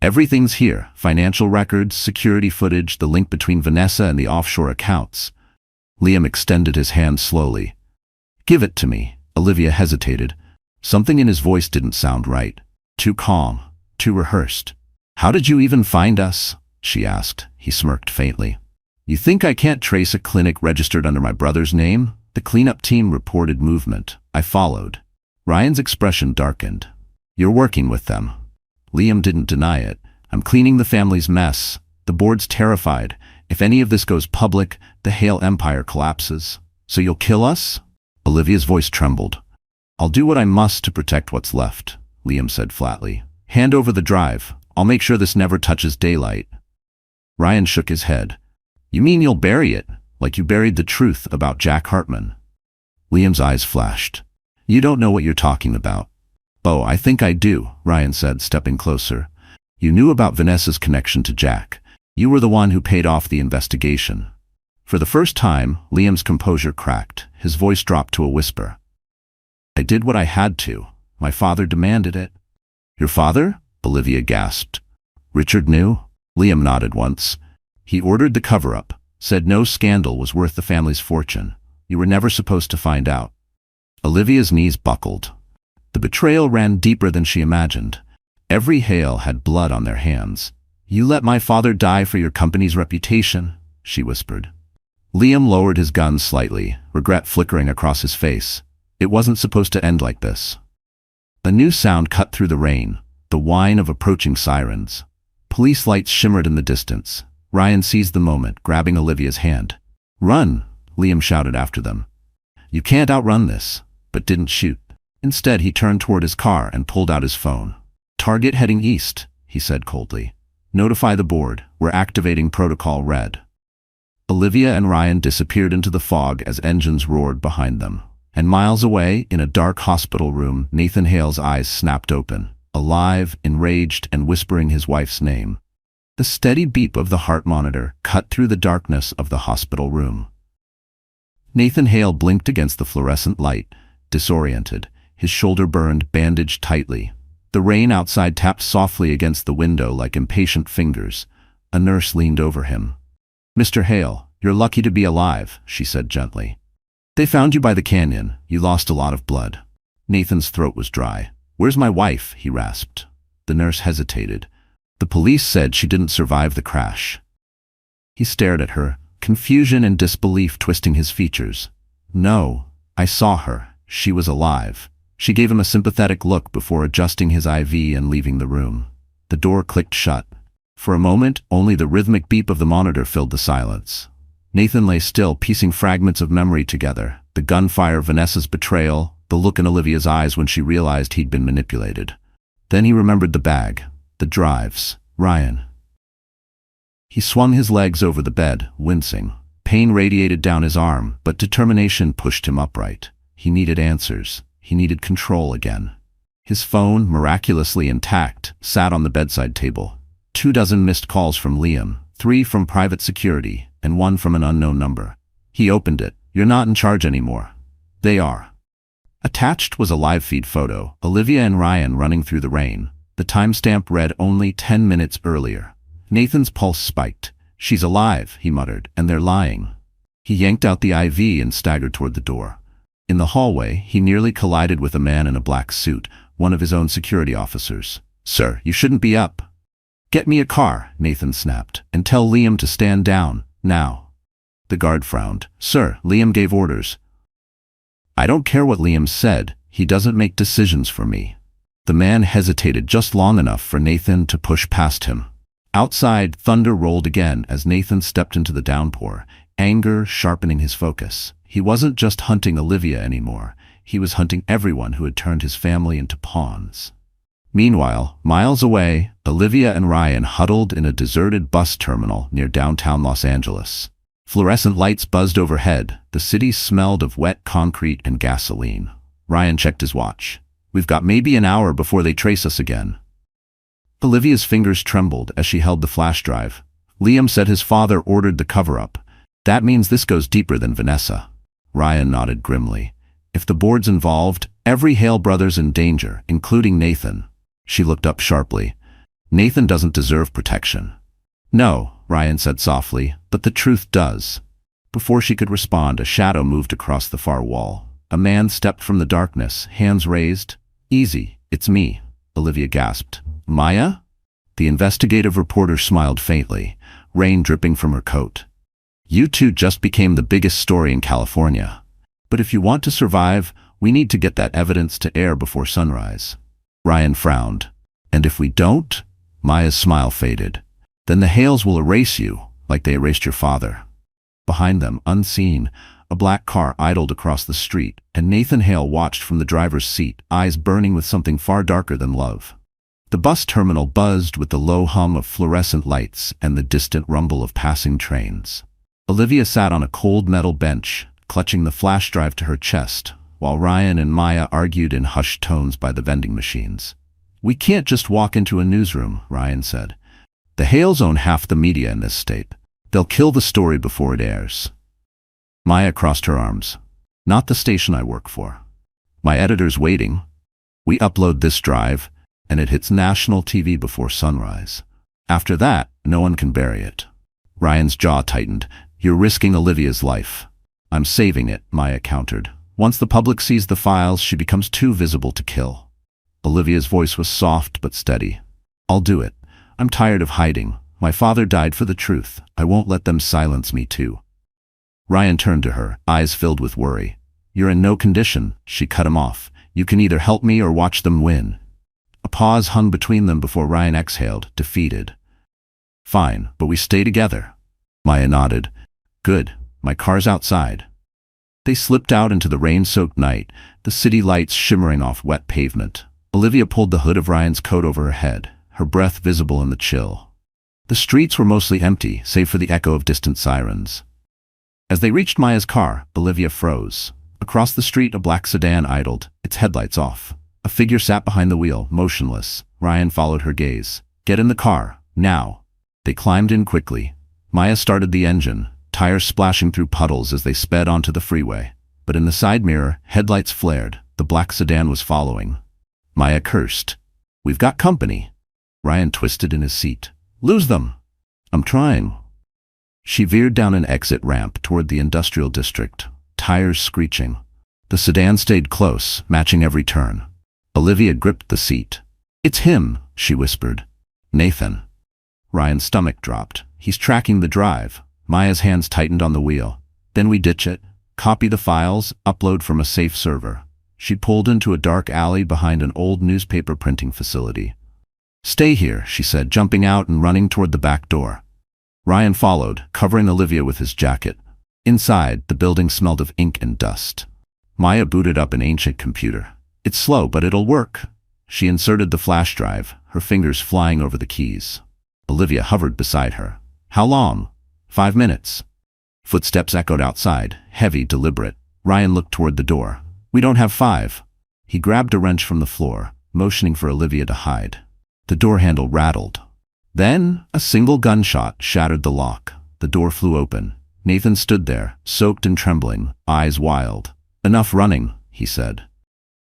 "Everything's here. Financial records, security footage, the link between Vanessa and the offshore accounts." Liam extended his hand slowly. "Give it to me." Olivia hesitated. Something in his voice didn't sound right. Too calm, too rehearsed. "How did you even find us?" she asked. He smirked faintly. "You think I can't trace a clinic registered under my brother's name? The cleanup team reported movement. I followed." Ryan's expression darkened. "You're working with them." Liam didn't deny it. "I'm cleaning the family's mess. The board's terrified. If any of this goes public, the Hale empire collapses. So you'll kill us?" Olivia's voice trembled. "I'll do what I must to protect what's left," Liam said flatly. "Hand over the drive. I'll make sure this never touches daylight." Ryan shook his head. "You mean you'll bury it, like you buried the truth about Jack Hartman?" Liam's eyes flashed. "You don't know what you're talking about." "Oh, I think I do," Ryan said, stepping closer. "You knew about Vanessa's connection to Jack. You were the one who paid off the investigation." For the first time, Liam's composure cracked. His voice dropped to a whisper. "I did what I had to. My father demanded it." "Your father?" Olivia gasped. "Richard knew?" Liam nodded once. "He ordered the cover-up, said no scandal was worth the family's fortune. You were never supposed to find out." Olivia's knees buckled. The betrayal ran deeper than she imagined. Every Hale had blood on their hands. "You let my father die for your company's reputation," she whispered. Liam lowered his gun slightly, regret flickering across his face. It wasn't supposed to end like this. A new sound cut through the rain, the whine of approaching sirens. Police lights shimmered in the distance. Ryan seized the moment, grabbing Olivia's hand. "Run!" Liam shouted after them. "You can't outrun this," but didn't shoot. Instead, he turned toward his car and pulled out his phone. "Target heading east," he said coldly. "Notify the board. We're activating Protocol Red." Olivia and Ryan disappeared into the fog as engines roared behind them. And miles away, in a dark hospital room, Nathan Hale's eyes snapped open, alive, enraged, and whispering his wife's name. The steady beep of the heart monitor cut through the darkness of the hospital room. Nathan Hale blinked against the fluorescent light, disoriented, his shoulder burned, bandaged tightly. The rain outside tapped softly against the window like impatient fingers. A nurse leaned over him. "Mr. Hale, you're lucky to be alive," she said gently. "They found you by the canyon. You lost a lot of blood." Nathan's throat was dry. "Where's my wife?" he rasped. The nurse hesitated. "The police said she didn't survive the crash." He stared at her, confusion and disbelief twisting his features. "No, I saw her. She was alive." She gave him a sympathetic look before adjusting his IV and leaving the room. The door clicked shut. For a moment, only the rhythmic beep of the monitor filled the silence. Nathan lay still, piecing fragments of memory together. The gunfire, Vanessa's betrayal, the look in Olivia's eyes when she realized he'd been manipulated. Then he remembered the bag, the drives, Ryan. He swung his legs over the bed, wincing. Pain radiated down his arm, but determination pushed him upright. He needed answers. He needed control again. His phone, miraculously intact, sat on the bedside table. 24 missed calls from Liam, 3 from private security, and 1 from an unknown number. He opened it. You're not in charge anymore. They are. Attached was a live feed photo, Olivia and Ryan running through the rain. The timestamp read only 10 minutes earlier. Nathan's pulse spiked. She's alive, he muttered, and they're lying. He yanked out the IV and staggered toward the door. In the hallway, he nearly collided with a man in a black suit, one of his own security officers. Sir, you shouldn't be up. Get me a car, Nathan snapped, and tell Liam to stand down, now. The guard frowned. Sir, Liam gave orders. I don't care what Liam said, he doesn't make decisions for me. The man hesitated just long enough for Nathan to push past him. Outside, thunder rolled again as Nathan stepped into the downpour, anger sharpening his focus. He wasn't just hunting Olivia anymore, he was hunting everyone who had turned his family into pawns. Meanwhile, miles away, Olivia and Ryan huddled in a deserted bus terminal near downtown Los Angeles. Fluorescent lights buzzed overhead. The city smelled of wet concrete and gasoline. Ryan checked his watch. We've got maybe an hour before they trace us again. Olivia's fingers trembled as she held the flash drive. Liam said his father ordered the cover-up. That means this goes deeper than Vanessa. Ryan nodded grimly. If the board's involved, every Hale brother's in danger, including Nathan. She looked up sharply. Nathan doesn't deserve protection. No, Ryan said softly, but the truth does. Before she could respond, a shadow moved across the far wall. A man stepped from the darkness, hands raised. Easy, it's me, Olivia gasped. Maya? The investigative reporter smiled faintly, rain dripping from her coat. You two just became the biggest story in California. But if you want to survive, we need to get that evidence to air before sunrise. Ryan frowned. And if we don't? Maya's smile faded. Then the Hales will erase you, like they erased your father. Behind them, unseen, a black car idled across the street, and Nathan Hale watched from the driver's seat, eyes burning with something far darker than love. The bus terminal buzzed with the low hum of fluorescent lights and the distant rumble of passing trains. Olivia sat on a cold metal bench, clutching the flash drive to her chest, while Ryan and Maya argued in hushed tones by the vending machines. We can't just walk into a newsroom, Ryan said. The Hales own half the media in this state. They'll kill the story before it airs. Maya crossed her arms. Not the station I work for. My editor's waiting. We upload this drive, and it hits national TV before sunrise. After that, no one can bury it. Ryan's jaw tightened. You're risking Olivia's life. I'm saving it, Maya countered. Once the public sees the files, she becomes too visible to kill. Olivia's voice was soft but steady. I'll do it. I'm tired of hiding. My father died for the truth. I won't let them silence me too. Ryan turned to her, eyes filled with worry. You're in no condition, she cut him off. You can either help me or watch them win. A pause hung between them before Ryan exhaled, defeated. Fine, but we stay together. Maya nodded. Good, my car's outside. They slipped out into the rain-soaked night, the city lights shimmering off wet pavement. Olivia pulled the hood of Ryan's coat over her head, her breath visible in the chill. The streets were mostly empty, save for the echo of distant sirens. As they reached Maya's car, Olivia froze. Across the street, a black sedan idled, its headlights off. A figure sat behind the wheel, motionless. Ryan followed her gaze. Get in the car, now. They climbed in quickly. Maya started the engine, tires splashing through puddles as they sped onto the freeway. But in the side mirror, headlights flared. The black sedan was following. Maya cursed. We've got company. Ryan twisted in his seat. Lose them. I'm trying. She veered down an exit ramp toward the industrial district, tires screeching. The sedan stayed close, matching every turn. Olivia gripped the seat. It's him, she whispered. Nathan. Ryan's stomach dropped. He's tracking the drive. Maya's hands tightened on the wheel. Then we ditch it, copy the files, upload from a safe server. She pulled into a dark alley behind an old newspaper printing facility. Stay here, she said, jumping out and running toward the back door. Ryan followed, covering Olivia with his jacket. Inside, the building smelled of ink and dust. Maya booted up an ancient computer. It's slow, but it'll work. She inserted the flash drive, her fingers flying over the keys. Olivia hovered beside her. How long? 5 minutes. Footsteps echoed outside, heavy, deliberate. Ryan looked toward the door. We don't have 5. He grabbed a wrench from the floor, motioning for Olivia to hide. The door handle rattled. Then, a single gunshot shattered the lock. The door flew open. Nathan stood there, soaked and trembling, eyes wild. "Enough running," he said.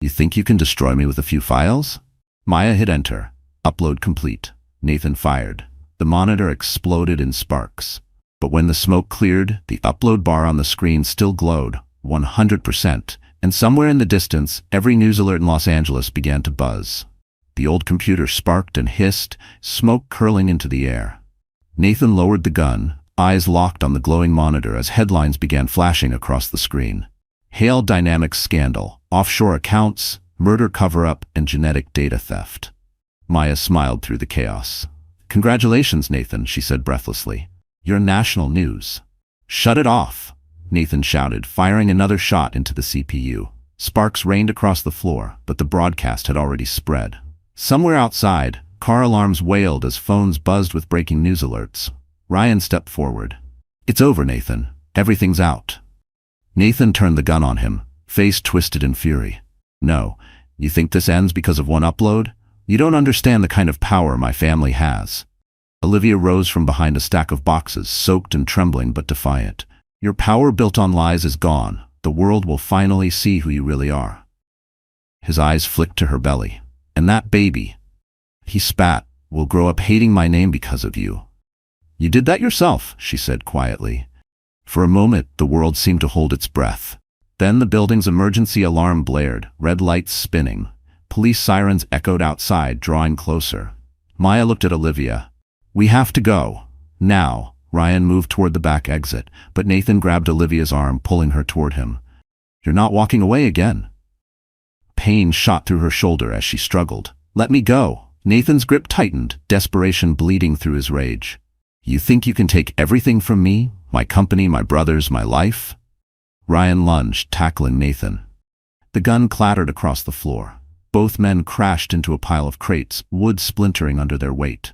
"You think you can destroy me with a few files?" Maya hit enter. Upload complete. Nathan fired. The monitor exploded in sparks. But when the smoke cleared, the upload bar on the screen still glowed, 100%, and somewhere in the distance, every news alert in Los Angeles began to buzz. The old computer sparked and hissed, smoke curling into the air. Nathan lowered the gun, eyes locked on the glowing monitor as headlines began flashing across the screen. Hale Dynamics scandal, offshore accounts, murder cover-up, and genetic data theft. Maya smiled through the chaos. "Congratulations, Nathan," she said breathlessly. "You're national news." "Shut it off," Nathan shouted, firing another shot into the CPU. Sparks rained across the floor, but the broadcast had already spread. Somewhere outside, car alarms wailed as phones buzzed with breaking news alerts. Ryan stepped forward. "It's over, Nathan. Everything's out." Nathan turned the gun on him, face twisted in fury. "No, you think this ends because of one upload? You don't understand the kind of power my family has." Olivia rose from behind a stack of boxes, soaked and trembling but defiant. "Your power built on lies is gone. The world will finally see who you really are." His eyes flicked to her belly. "And that baby," he spat, "will grow up hating my name because of you." "You did that yourself," she said quietly. For a moment, the world seemed to hold its breath. Then the building's emergency alarm blared, red lights spinning. Police sirens echoed outside, drawing closer. Maya looked at Olivia. "We have to go. Now." Ryan moved toward the back exit, but Nathan grabbed Olivia's arm, pulling her toward him. "You're not walking away again." Pain shot through her shoulder as she struggled. "Let me go." Nathan's grip tightened, desperation bleeding through his rage. "You think you can take everything from me? My company, my brothers, my life?" Ryan lunged, tackling Nathan. The gun clattered across the floor. Both men crashed into a pile of crates, wood splintering under their weight.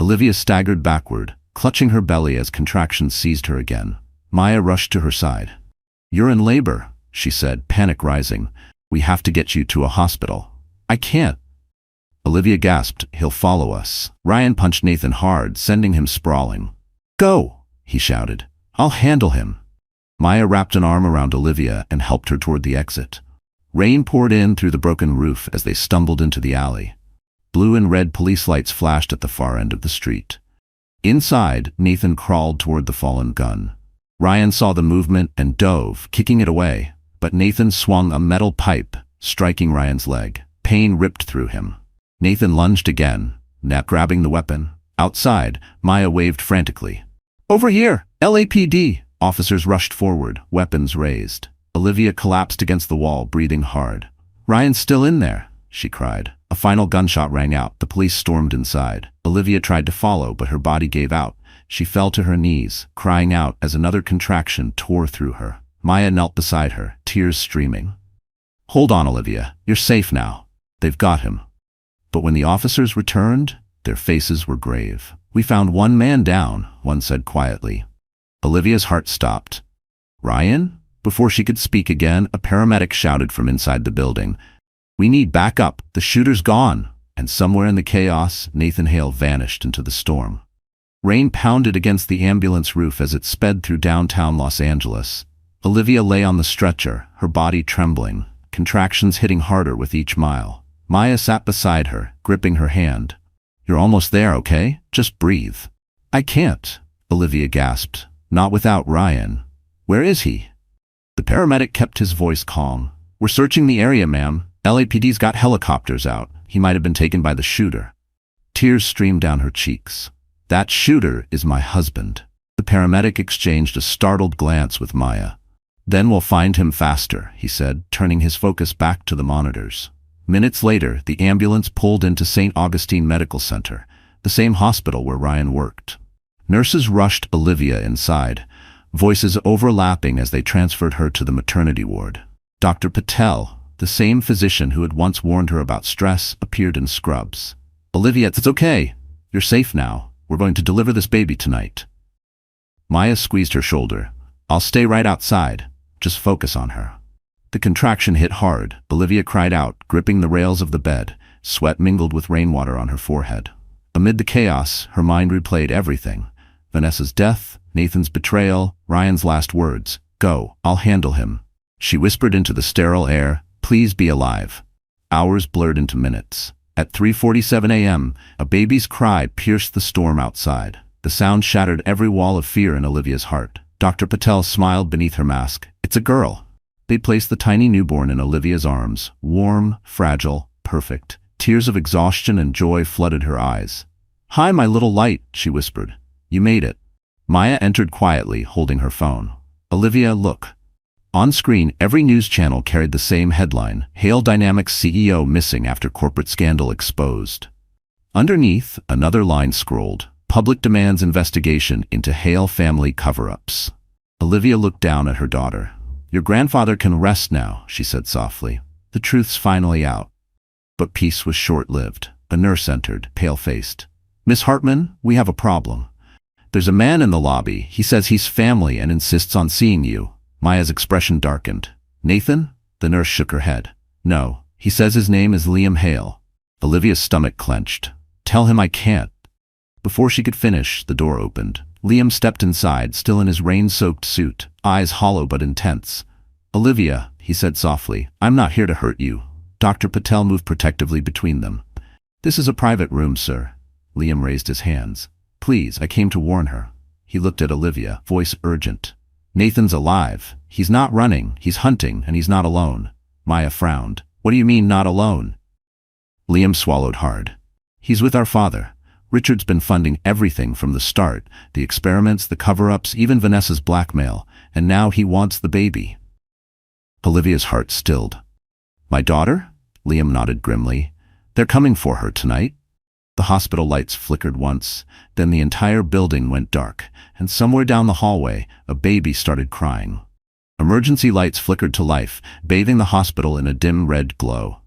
Olivia staggered backward, clutching her belly as contractions seized her again. Maya rushed to her side. "You're in labor," she said, panic rising. "We have to get you to a hospital." "I can't." Olivia gasped. "He'll follow us." Ryan punched Nathan hard, sending him sprawling. "Go," he shouted. "I'll handle him." Maya wrapped an arm around Olivia and helped her toward the exit. Rain poured in through the broken roof as they stumbled into the alley. Blue and red police lights flashed at the far end of the street. Inside, Nathan crawled toward the fallen gun. Ryan saw the movement and dove, kicking it away, but Nathan swung a metal pipe, striking Ryan's leg. Pain ripped through him. Nathan lunged again, now grabbing the weapon. Outside, Maya waved frantically. "Over here! LAPD!" Officers rushed forward, weapons raised. Olivia collapsed against the wall, breathing hard. "Ryan's still in there," she cried. A final gunshot rang out. The police stormed inside. Olivia tried to follow, but her body gave out. She fell to her knees, crying out as another contraction tore through her. Maya knelt beside her, tears streaming. "Hold on, Olivia. You're safe now. They've got him." But when the officers returned, their faces were grave. "We found one man down," one said quietly. Olivia's heart stopped. "Ryan?" Before she could speak again, a paramedic shouted from inside the building. "We need backup. The shooter's gone." And somewhere in the chaos, Nathan Hale vanished into the storm. Rain pounded against the ambulance roof as it sped through downtown Los Angeles. Olivia lay on the stretcher, her body trembling, contractions hitting harder with each mile. Maya sat beside her, gripping her hand. "You're almost there, okay? Just breathe." "I can't," Olivia gasped. "Not without Ryan." "Where is he?" The paramedic kept his voice calm. "We're searching the area, ma'am. LAPD's got helicopters out. He might have been taken by the shooter." Tears streamed down her cheeks. "That shooter is my husband." The paramedic exchanged a startled glance with Maya. "Then we'll find him faster," he said, turning his focus back to the monitors. Minutes later, the ambulance pulled into St. Augustine Medical Center, the same hospital where Ryan worked. Nurses rushed Olivia inside, voices overlapping as they transferred her to the maternity ward. Dr. Patel, the same physician who had once warned her about stress, appeared in scrubs. "Olivia, it's okay. You're safe now. We're going to deliver this baby tonight." Maya squeezed her shoulder. "I'll stay right outside. Just focus on her." The contraction hit hard. Olivia cried out, gripping the rails of the bed. Sweat mingled with rainwater on her forehead. Amid the chaos, her mind replayed everything. Vanessa's death, Nathan's betrayal, Ryan's last words. "Go, I'll handle him." She whispered into the sterile air, "Please be alive." Hours blurred into minutes. At 3:47 a.m., a baby's cry pierced the storm outside. The sound shattered every wall of fear in Olivia's heart. Dr. Patel smiled beneath her mask. "It's a girl." They placed the tiny newborn in Olivia's arms, warm, fragile, perfect. Tears of exhaustion and joy flooded her eyes. "Hi, my little light," she whispered. "You made it." Maya entered quietly, holding her phone. "Olivia, look." On screen, every news channel carried the same headline: Hale Dynamics CEO missing after corporate scandal exposed. Underneath, another line scrolled: Public demands investigation into Hale family cover-ups. Olivia looked down at her daughter. "Your grandfather can rest now," she said softly. "The truth's finally out." But peace was short-lived. A nurse entered, pale-faced. "Miss Hartman, we have a problem. There's a man in the lobby. He says he's family and insists on seeing you." Maya's expression darkened. "Nathan?" The nurse shook her head. "No, he says his name is Liam Hale." Olivia's stomach clenched. "Tell him I can't." Before she could finish, the door opened. Liam stepped inside, still in his rain-soaked suit, eyes hollow but intense. "Olivia," he said softly, "I'm not here to hurt you." Dr. Patel moved protectively between them. "This is a private room, sir." Liam raised his hands. "Please, I came to warn her." He looked at Olivia, voice urgent. "Nathan's alive. He's not running, he's hunting, and he's not alone." Maya frowned. "What do you mean, not alone?" Liam swallowed hard. "He's with our father. Richard's been funding everything from the start, the experiments, the cover-ups, even Vanessa's blackmail, and now he wants the baby." Olivia's heart stilled. "My daughter?" Liam nodded grimly. "They're coming for her tonight." The hospital lights flickered once, then the entire building went dark, and somewhere down the hallway, a baby started crying. Emergency lights flickered to life, bathing the hospital in a dim red glow.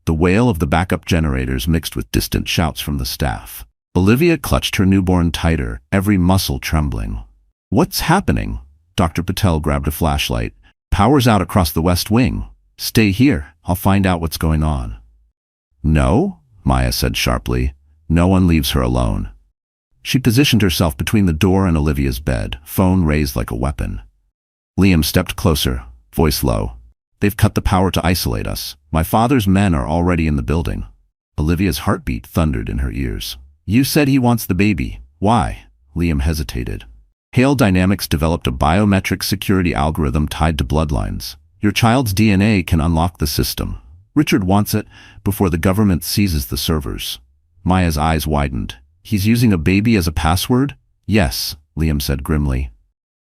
The wail of the backup generators mixed with distant shouts from the staff. Olivia clutched her newborn tighter, every muscle trembling. "What's happening?" Dr. Patel grabbed a flashlight. "Power's out across the West Wing. Stay here, I'll find out what's going on." "No," Maya said sharply. "No one leaves her alone." She positioned herself between the door and Olivia's bed, phone raised like a weapon. Liam stepped closer, voice low. "They've cut the power to isolate us. My father's men are already in the building." Olivia's heartbeat thundered in her ears. "You said he wants the baby. Why?" Liam hesitated. "Hale Dynamics developed a biometric security algorithm tied to bloodlines. Your child's DNA can unlock the system. Richard wants it before the government seizes the servers." Maya's eyes widened. "He's using a baby as a password?" "Yes," Liam said grimly.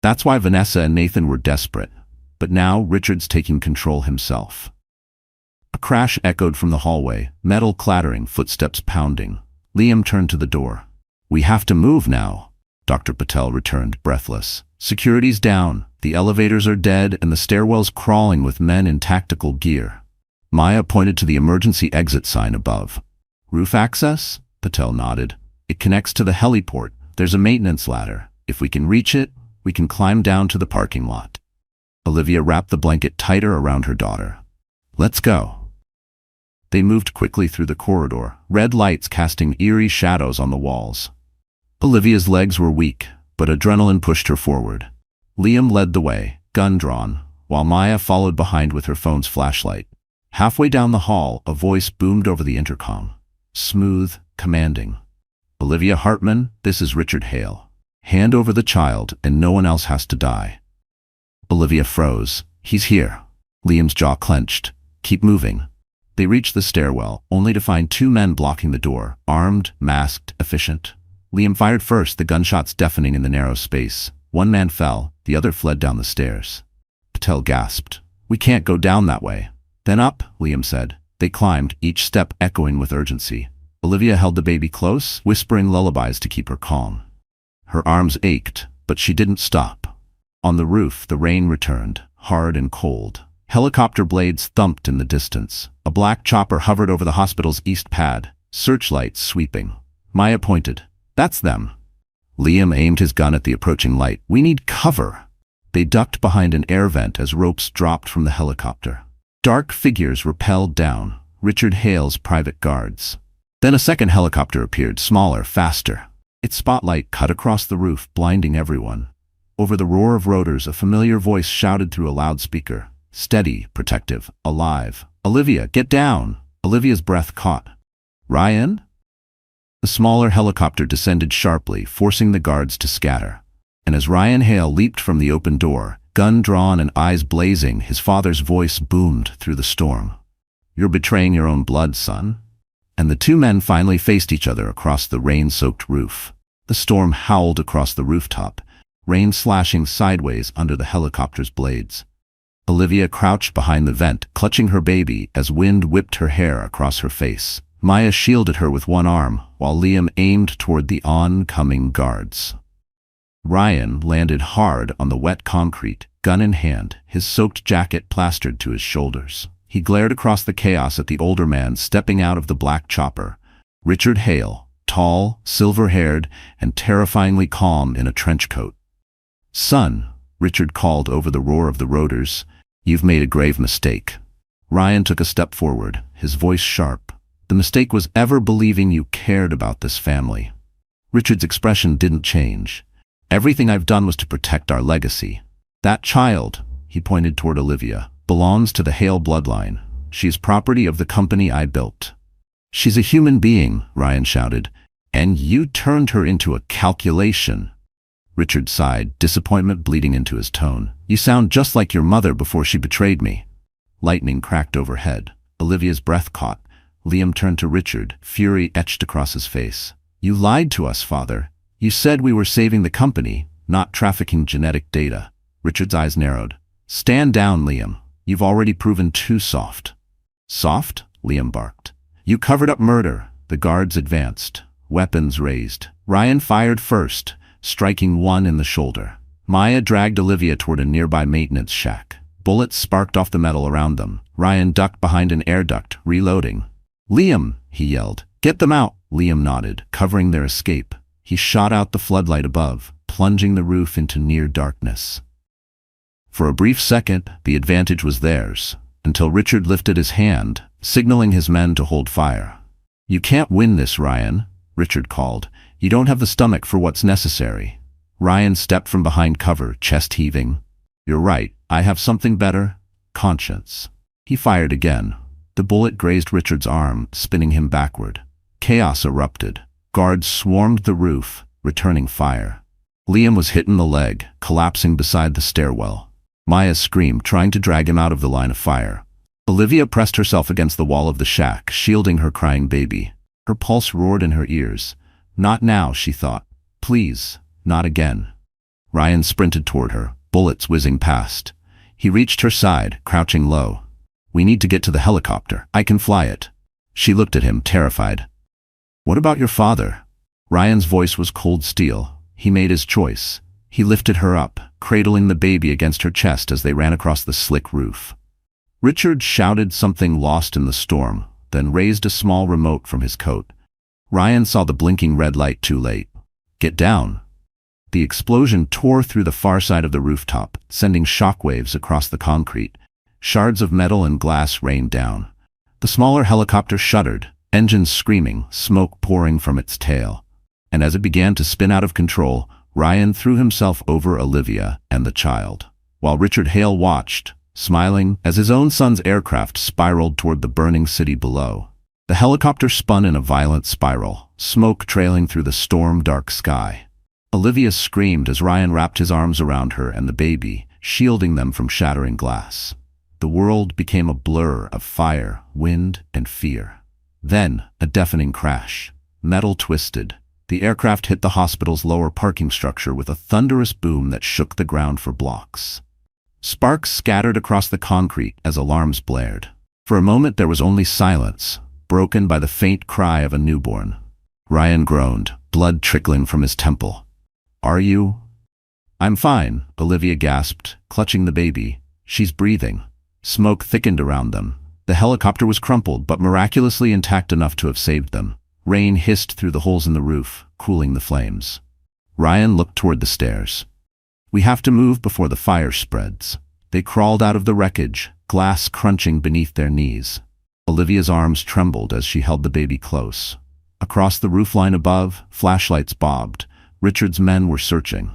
"That's why Vanessa and Nathan were desperate. But now Richard's taking control himself." A crash echoed from the hallway, metal clattering, footsteps pounding. Liam turned to the door. "We have to move now." Dr. Patel returned, breathless. "Security's down, the elevators are dead, and the stairwell's crawling with men in tactical gear." Maya pointed to the emergency exit sign above. "Roof access?" Patel nodded. "It connects to the heliport. There's a maintenance ladder. If we can reach it, we can climb down to the parking lot." Olivia wrapped the blanket tighter around her daughter. "Let's go." They moved quickly through the corridor, red lights casting eerie shadows on the walls. Olivia's legs were weak, but adrenaline pushed her forward. Liam led the way, gun drawn, while Maya followed behind with her phone's flashlight. Halfway down the hall, a voice boomed over the intercom. Smooth, commanding. "Olivia Hartman, this is Richard Hale. Hand over the child, and no one else has to die." Olivia froze. "He's here." Liam's jaw clenched. "Keep moving." They reached the stairwell, only to find two men blocking the door, armed, masked, efficient. Liam fired first, the gunshots deafening in the narrow space. One man fell, the other fled down the stairs. Patel gasped. "We can't go down that way." "Then up," Liam said. They climbed, each step echoing with urgency. Olivia held the baby close, whispering lullabies to keep her calm. Her arms ached, but she didn't stop. On the roof, the rain returned, hard and cold. Helicopter blades thumped in the distance. A black chopper hovered over the hospital's east pad, searchlights sweeping. Maya pointed. "That's them." Liam aimed his gun at the approaching light. "We need cover." They ducked behind an air vent as ropes dropped from the helicopter. Dark figures rappelled down, Richard Hale's private guards. Then a second helicopter appeared, smaller, faster. Its spotlight cut across the roof, blinding everyone. Over the roar of rotors, a familiar voice shouted through a loudspeaker. Steady, protective, alive. "Olivia, get down!" Olivia's breath caught. "Ryan?" The smaller helicopter descended sharply, forcing the guards to scatter. And as Ryan Hale leaped from the open door, gun drawn and eyes blazing, his father's voice boomed through the storm. "You're betraying your own blood, son." And the two men finally faced each other across the rain-soaked roof. The storm howled across the rooftop, rain slashing sideways under the helicopter's blades. Olivia crouched behind the vent, clutching her baby as wind whipped her hair across her face. Maya shielded her with one arm, while Liam aimed toward the oncoming guards. Ryan landed hard on the wet concrete, gun in hand, his soaked jacket plastered to his shoulders. He glared across the chaos at the older man stepping out of the black chopper. Richard Hale, tall, silver-haired, and terrifyingly calm in a trench coat. "Son," Richard called over the roar of the rotors, "you've made a grave mistake." Ryan took a step forward, his voice sharp. "The mistake was ever believing you cared about this family." Richard's expression didn't change. "Everything I've done was to protect our legacy. That child," he pointed toward Olivia, "belongs to the Hale bloodline. She's property of the company I built." "She's a human being," Ryan shouted, "and you turned her into a calculation." Richard sighed, disappointment bleeding into his tone. "You sound just like your mother before she betrayed me." Lightning cracked overhead. Olivia's breath caught. Liam turned to Richard, fury etched across his face. "You lied to us, Father. You said we were saving the company, not trafficking genetic data." Richard's eyes narrowed. "Stand down, Liam. You've already proven too soft." "Soft?" Liam barked. "You covered up murder." The guards advanced, weapons raised. Ryan fired first, striking one in the shoulder. Maya dragged Olivia toward a nearby maintenance shack. Bullets sparked off the metal around them. Ryan ducked behind an air duct, reloading. "Liam!" he yelled. "Get them out!" Liam nodded, covering their escape. He shot out the floodlight above, plunging the roof into near darkness. For a brief second, the advantage was theirs, until Richard lifted his hand, signaling his men to hold fire. "You can't win this, Ryan," Richard called. "You don't have the stomach for what's necessary." Ryan stepped from behind cover, chest heaving. "You're right, I have something better. Conscience." He fired again. The bullet grazed Richard's arm, spinning him backward. Chaos erupted. Guards swarmed the roof, returning fire. Liam was hit in the leg, collapsing beside the stairwell. Maya screamed, trying to drag him out of the line of fire. Olivia pressed herself against the wall of the shack, shielding her crying baby. Her pulse roared in her ears. Not now, she thought. Please, not again. Ryan sprinted toward her, bullets whizzing past. He reached her side, crouching low. "We need to get to the helicopter. I can fly it." She looked at him, terrified. "What about your father?" Ryan's voice was cold steel. He made his choice. He lifted her up, cradling the baby against her chest as they ran across the slick roof. Richard shouted something lost in the storm, then raised a small remote from his coat. Ryan saw the blinking red light too late. "Get down." The explosion tore through the far side of the rooftop, sending shockwaves across the concrete. Shards of metal and glass rained down. The smaller helicopter shuddered, engines screaming, smoke pouring from its tail. And as it began to spin out of control, Ryan threw himself over Olivia and the child, while Richard Hale watched, smiling, as his own son's aircraft spiraled toward the burning city below. The helicopter spun in a violent spiral, smoke trailing through the storm-dark sky. Olivia screamed as Ryan wrapped his arms around her and the baby, shielding them from shattering glass. The world became a blur of fire, wind, and fear. Then, a deafening crash. Metal twisted. The aircraft hit the hospital's lower parking structure with a thunderous boom that shook the ground for blocks. Sparks scattered across the concrete as alarms blared. For a moment there was only silence, broken by the faint cry of a newborn. Ryan groaned, blood trickling from his temple. "Are you?" "I'm fine," Olivia gasped, clutching the baby. "She's breathing." Smoke thickened around them. The helicopter was crumpled, but miraculously intact enough to have saved them. Rain hissed through the holes in the roof, cooling the flames. Ryan looked toward the stairs. "We have to move before the fire spreads." They crawled out of the wreckage, glass crunching beneath their knees. Olivia's arms trembled as she held the baby close. Across the roofline above, flashlights bobbed. Richard's men were searching.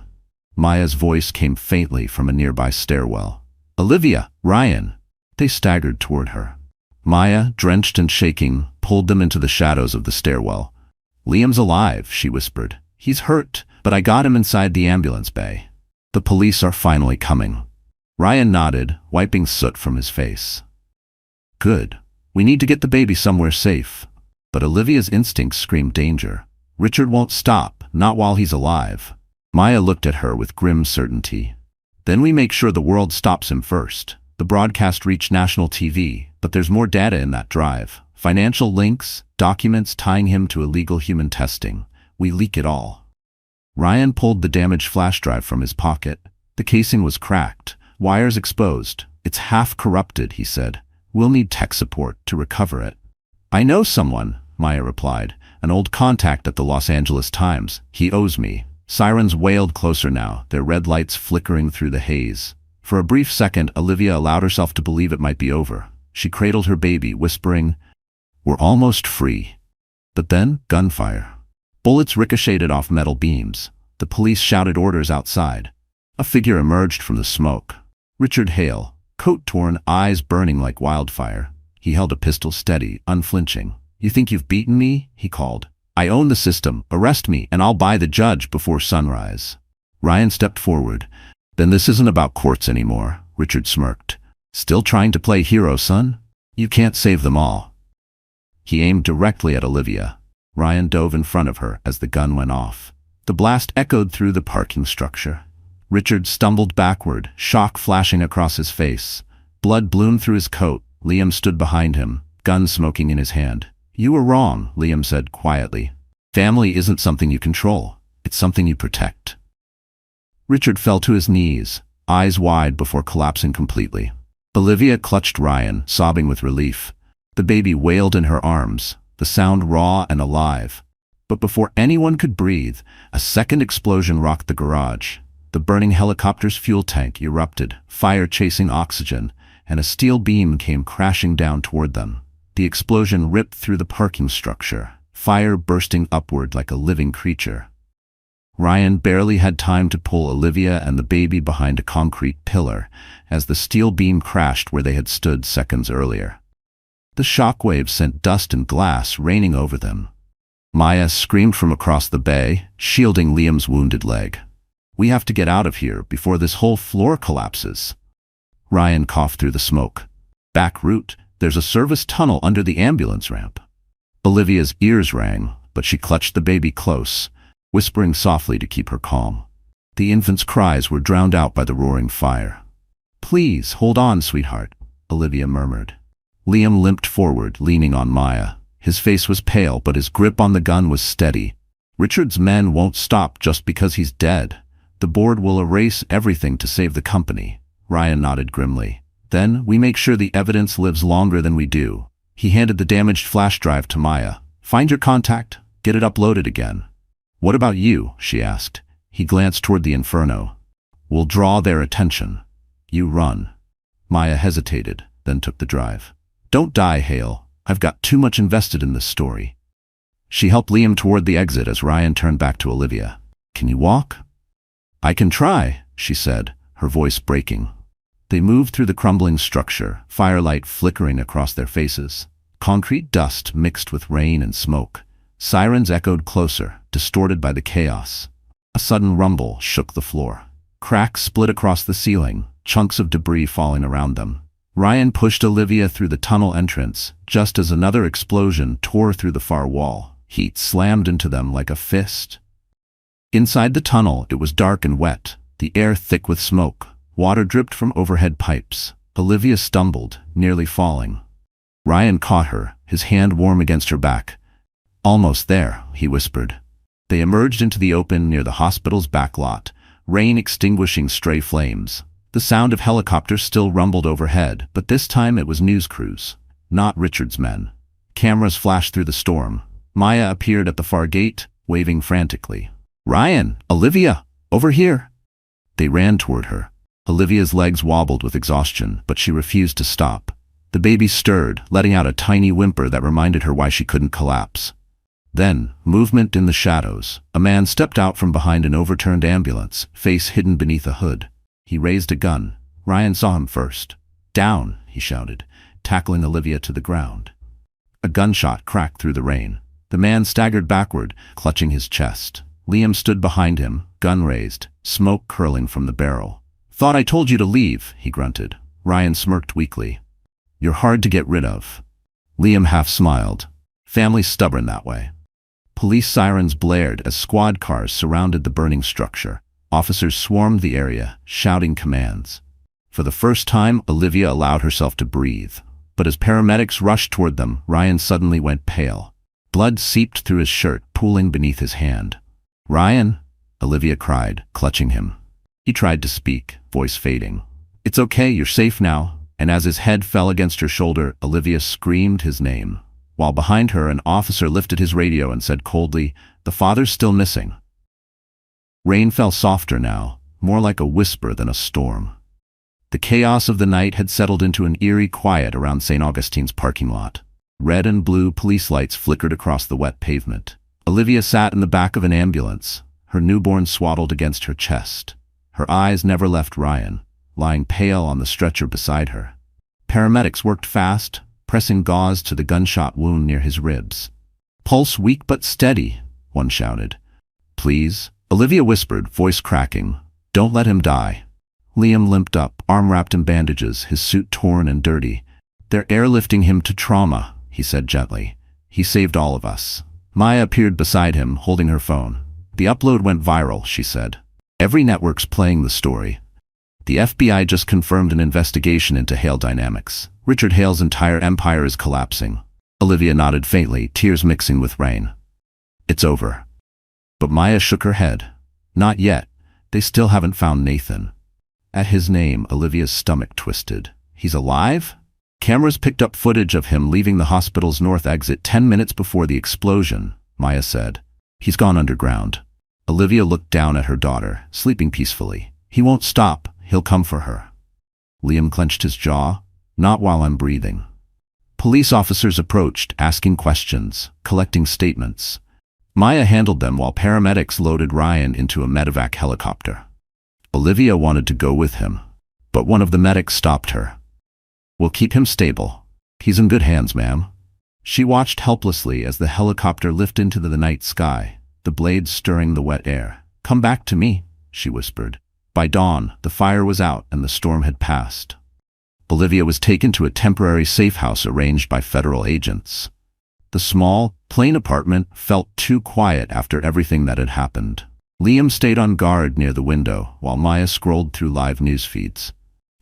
Maya's voice came faintly from a nearby stairwell. "Olivia! Ryan!" They staggered toward her. Maya, drenched and shaking, pulled them into the shadows of the stairwell. "Liam's alive," she whispered. "He's hurt, but I got him inside the ambulance bay. The police are finally coming." Ryan nodded, wiping soot from his face. "Good. We need to get the baby somewhere safe." But Olivia's instincts screamed danger. "Richard won't stop, not while he's alive." Maya looked at her with grim certainty. "Then we make sure the world stops him first." The broadcast reached national TV, but there's more data in that drive. Financial links, documents tying him to illegal human testing. We leak it all. Ryan pulled the damaged flash drive from his pocket. The casing was cracked, wires exposed. "It's half corrupted," he said. "We'll need tech support to recover it." "I know someone," Maya replied. "An old contact at the Los Angeles Times. He owes me." Sirens wailed closer now, their red lights flickering through the haze. For a brief second, Olivia allowed herself to believe it might be over. She cradled her baby, whispering, "We're almost free." But then, gunfire. Bullets ricocheted off metal beams. The police shouted orders outside. A figure emerged from the smoke. Richard Hale, coat torn, eyes burning like wildfire. He held a pistol steady, unflinching. "You think you've beaten me?" he called. "I own the system. Arrest me, and I'll buy the judge before sunrise." Ryan stepped forward. "Then this isn't about courts anymore," Richard smirked. "Still trying to play hero, son? You can't save them all." He aimed directly at Olivia. Ryan dove in front of her as the gun went off. The blast echoed through the parking structure. Richard stumbled backward, shock flashing across his face. Blood bloomed through his coat. Liam stood behind him, gun smoking in his hand. "You were wrong," Liam said quietly. "Family isn't something you control. It's something you protect." Richard fell to his knees, eyes wide before collapsing completely. Olivia clutched Ryan, sobbing with relief. The baby wailed in her arms, the sound raw and alive. But before anyone could breathe, a second explosion rocked the garage. The burning helicopter's fuel tank erupted, fire chasing oxygen, and a steel beam came crashing down toward them. The explosion ripped through the parking structure, fire bursting upward like a living creature. Ryan barely had time to pull Olivia and the baby behind a concrete pillar as the steel beam crashed where they had stood seconds earlier. The shockwaves sent dust and glass raining over them. Maya screamed from across the bay, shielding Liam's wounded leg. "We have to get out of here before this whole floor collapses." Ryan coughed through the smoke. "Back route. There's a service tunnel under the ambulance ramp." Olivia's ears rang, but she clutched the baby close, whispering softly to keep her calm. The infant's cries were drowned out by the roaring fire. "Please, hold on, sweetheart," Olivia murmured. Liam limped forward, leaning on Maya. His face was pale, but his grip on the gun was steady. "Richard's men won't stop just because he's dead. The board will erase everything to save the company." Ryan nodded grimly. "Then we make sure the evidence lives longer than we do." He handed the damaged flash drive to Maya. "Find your contact, get it uploaded again." "What about you?" she asked. He glanced toward the inferno. "We'll draw their attention. You run." Maya hesitated, then took the drive. "Don't die, Hale. I've got too much invested in this story." She helped Liam toward the exit as Ryan turned back to Olivia. "Can you walk?" "I can try," she said, her voice breaking. They moved through the crumbling structure, firelight flickering across their faces. Concrete dust mixed with rain and smoke. Sirens echoed closer, distorted by the chaos. A sudden rumble shook the floor. Cracks split across the ceiling, chunks of debris falling around them. Ryan pushed Olivia through the tunnel entrance, just as another explosion tore through the far wall. Heat slammed into them like a fist. Inside the tunnel, it was dark and wet, the air thick with smoke. Water dripped from overhead pipes. Olivia stumbled, nearly falling. Ryan caught her, his hand warm against her back. "Almost there," he whispered. They emerged into the open near the hospital's back lot, rain extinguishing stray flames. The sound of helicopters still rumbled overhead, but this time it was news crews, not Richard's men. Cameras flashed through the storm. Maya appeared at the far gate, waving frantically. "Ryan! Olivia! Over here!" They ran toward her. Olivia's legs wobbled with exhaustion, but she refused to stop. The baby stirred, letting out a tiny whimper that reminded her why she couldn't collapse. Then, movement in the shadows. A man stepped out from behind an overturned ambulance, face hidden beneath a hood. He raised a gun. Ryan saw him first. "Down," he shouted, tackling Olivia to the ground. A gunshot cracked through the rain. The man staggered backward, clutching his chest. Liam stood behind him, gun raised, smoke curling from the barrel. "Thought I told you to leave," he grunted. Ryan smirked weakly. "You're hard to get rid of." Liam half smiled. "Family's stubborn that way." Police sirens blared as squad cars surrounded the burning structure. Officers swarmed the area, shouting commands. For the first time, Olivia allowed herself to breathe. But as paramedics rushed toward them, Ryan suddenly went pale. Blood seeped through his shirt, pooling beneath his hand. "Ryan," Olivia cried, clutching him. He tried to speak, voice fading. "It's okay, you're safe now." And as his head fell against her shoulder, Olivia screamed his name. While behind her, an officer lifted his radio and said coldly, "The father's still missing." Rain fell softer now, more like a whisper than a storm. The chaos of the night had settled into an eerie quiet around St. Augustine's parking lot. Red and blue police lights flickered across the wet pavement. Olivia sat in the back of an ambulance, her newborn swaddled against her chest. Her eyes never left Ryan, lying pale on the stretcher beside her. Paramedics worked fast, pressing gauze to the gunshot wound near his ribs. "Pulse weak but steady," one shouted. "Please," Olivia whispered, voice cracking. "Don't let him die." Liam limped up, arm wrapped in bandages, his suit torn and dirty. "They're airlifting him to trauma," he said gently. "He saved all of us." Maya appeared beside him, holding her phone. "The upload went viral," she said. "Every network's playing the story. The FBI just confirmed an investigation into Hale Dynamics. Richard Hale's entire empire is collapsing." Olivia nodded faintly, tears mixing with rain. "It's over." But Maya shook her head. "Not yet. They still haven't found Nathan." At his name, Olivia's stomach twisted. "He's alive?" Cameras picked up footage of him leaving the hospital's north exit 10 minutes before the explosion, Maya said. "He's gone underground." Olivia looked down at her daughter, sleeping peacefully. "He won't stop. He'll come for her." Liam clenched his jaw. "Not while I'm breathing." Police officers approached, asking questions, collecting statements. Maya handled them while paramedics loaded Ryan into a medevac helicopter. Olivia wanted to go with him, but one of the medics stopped her. "We'll keep him stable. He's in good hands, ma'am." She watched helplessly as the helicopter lifted into the night sky, the blades stirring the wet air. "Come back to me," she whispered. By dawn, the fire was out and the storm had passed. Olivia was taken to a temporary safe house arranged by federal agents. The small, plain apartment felt too quiet after everything that had happened. Liam stayed on guard near the window while Maya scrolled through live news feeds.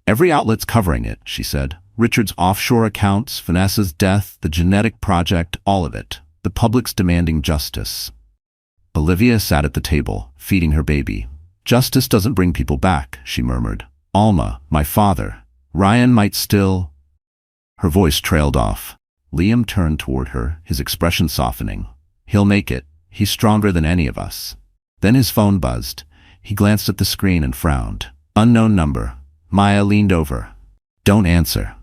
"Every outlet's covering it," she said. "Richard's offshore accounts, Vanessa's death, the genetic project, all of it. The public's demanding justice." Olivia sat at the table, feeding her baby. "Justice doesn't bring people back," she murmured. "Alma, my father. Ryan might still—" Her voice trailed off. Liam turned toward her, his expression softening. "He'll make it. He's stronger than any of us." Then his phone buzzed. He glanced at the screen and frowned. "Unknown number." Maya leaned over. "Don't answer."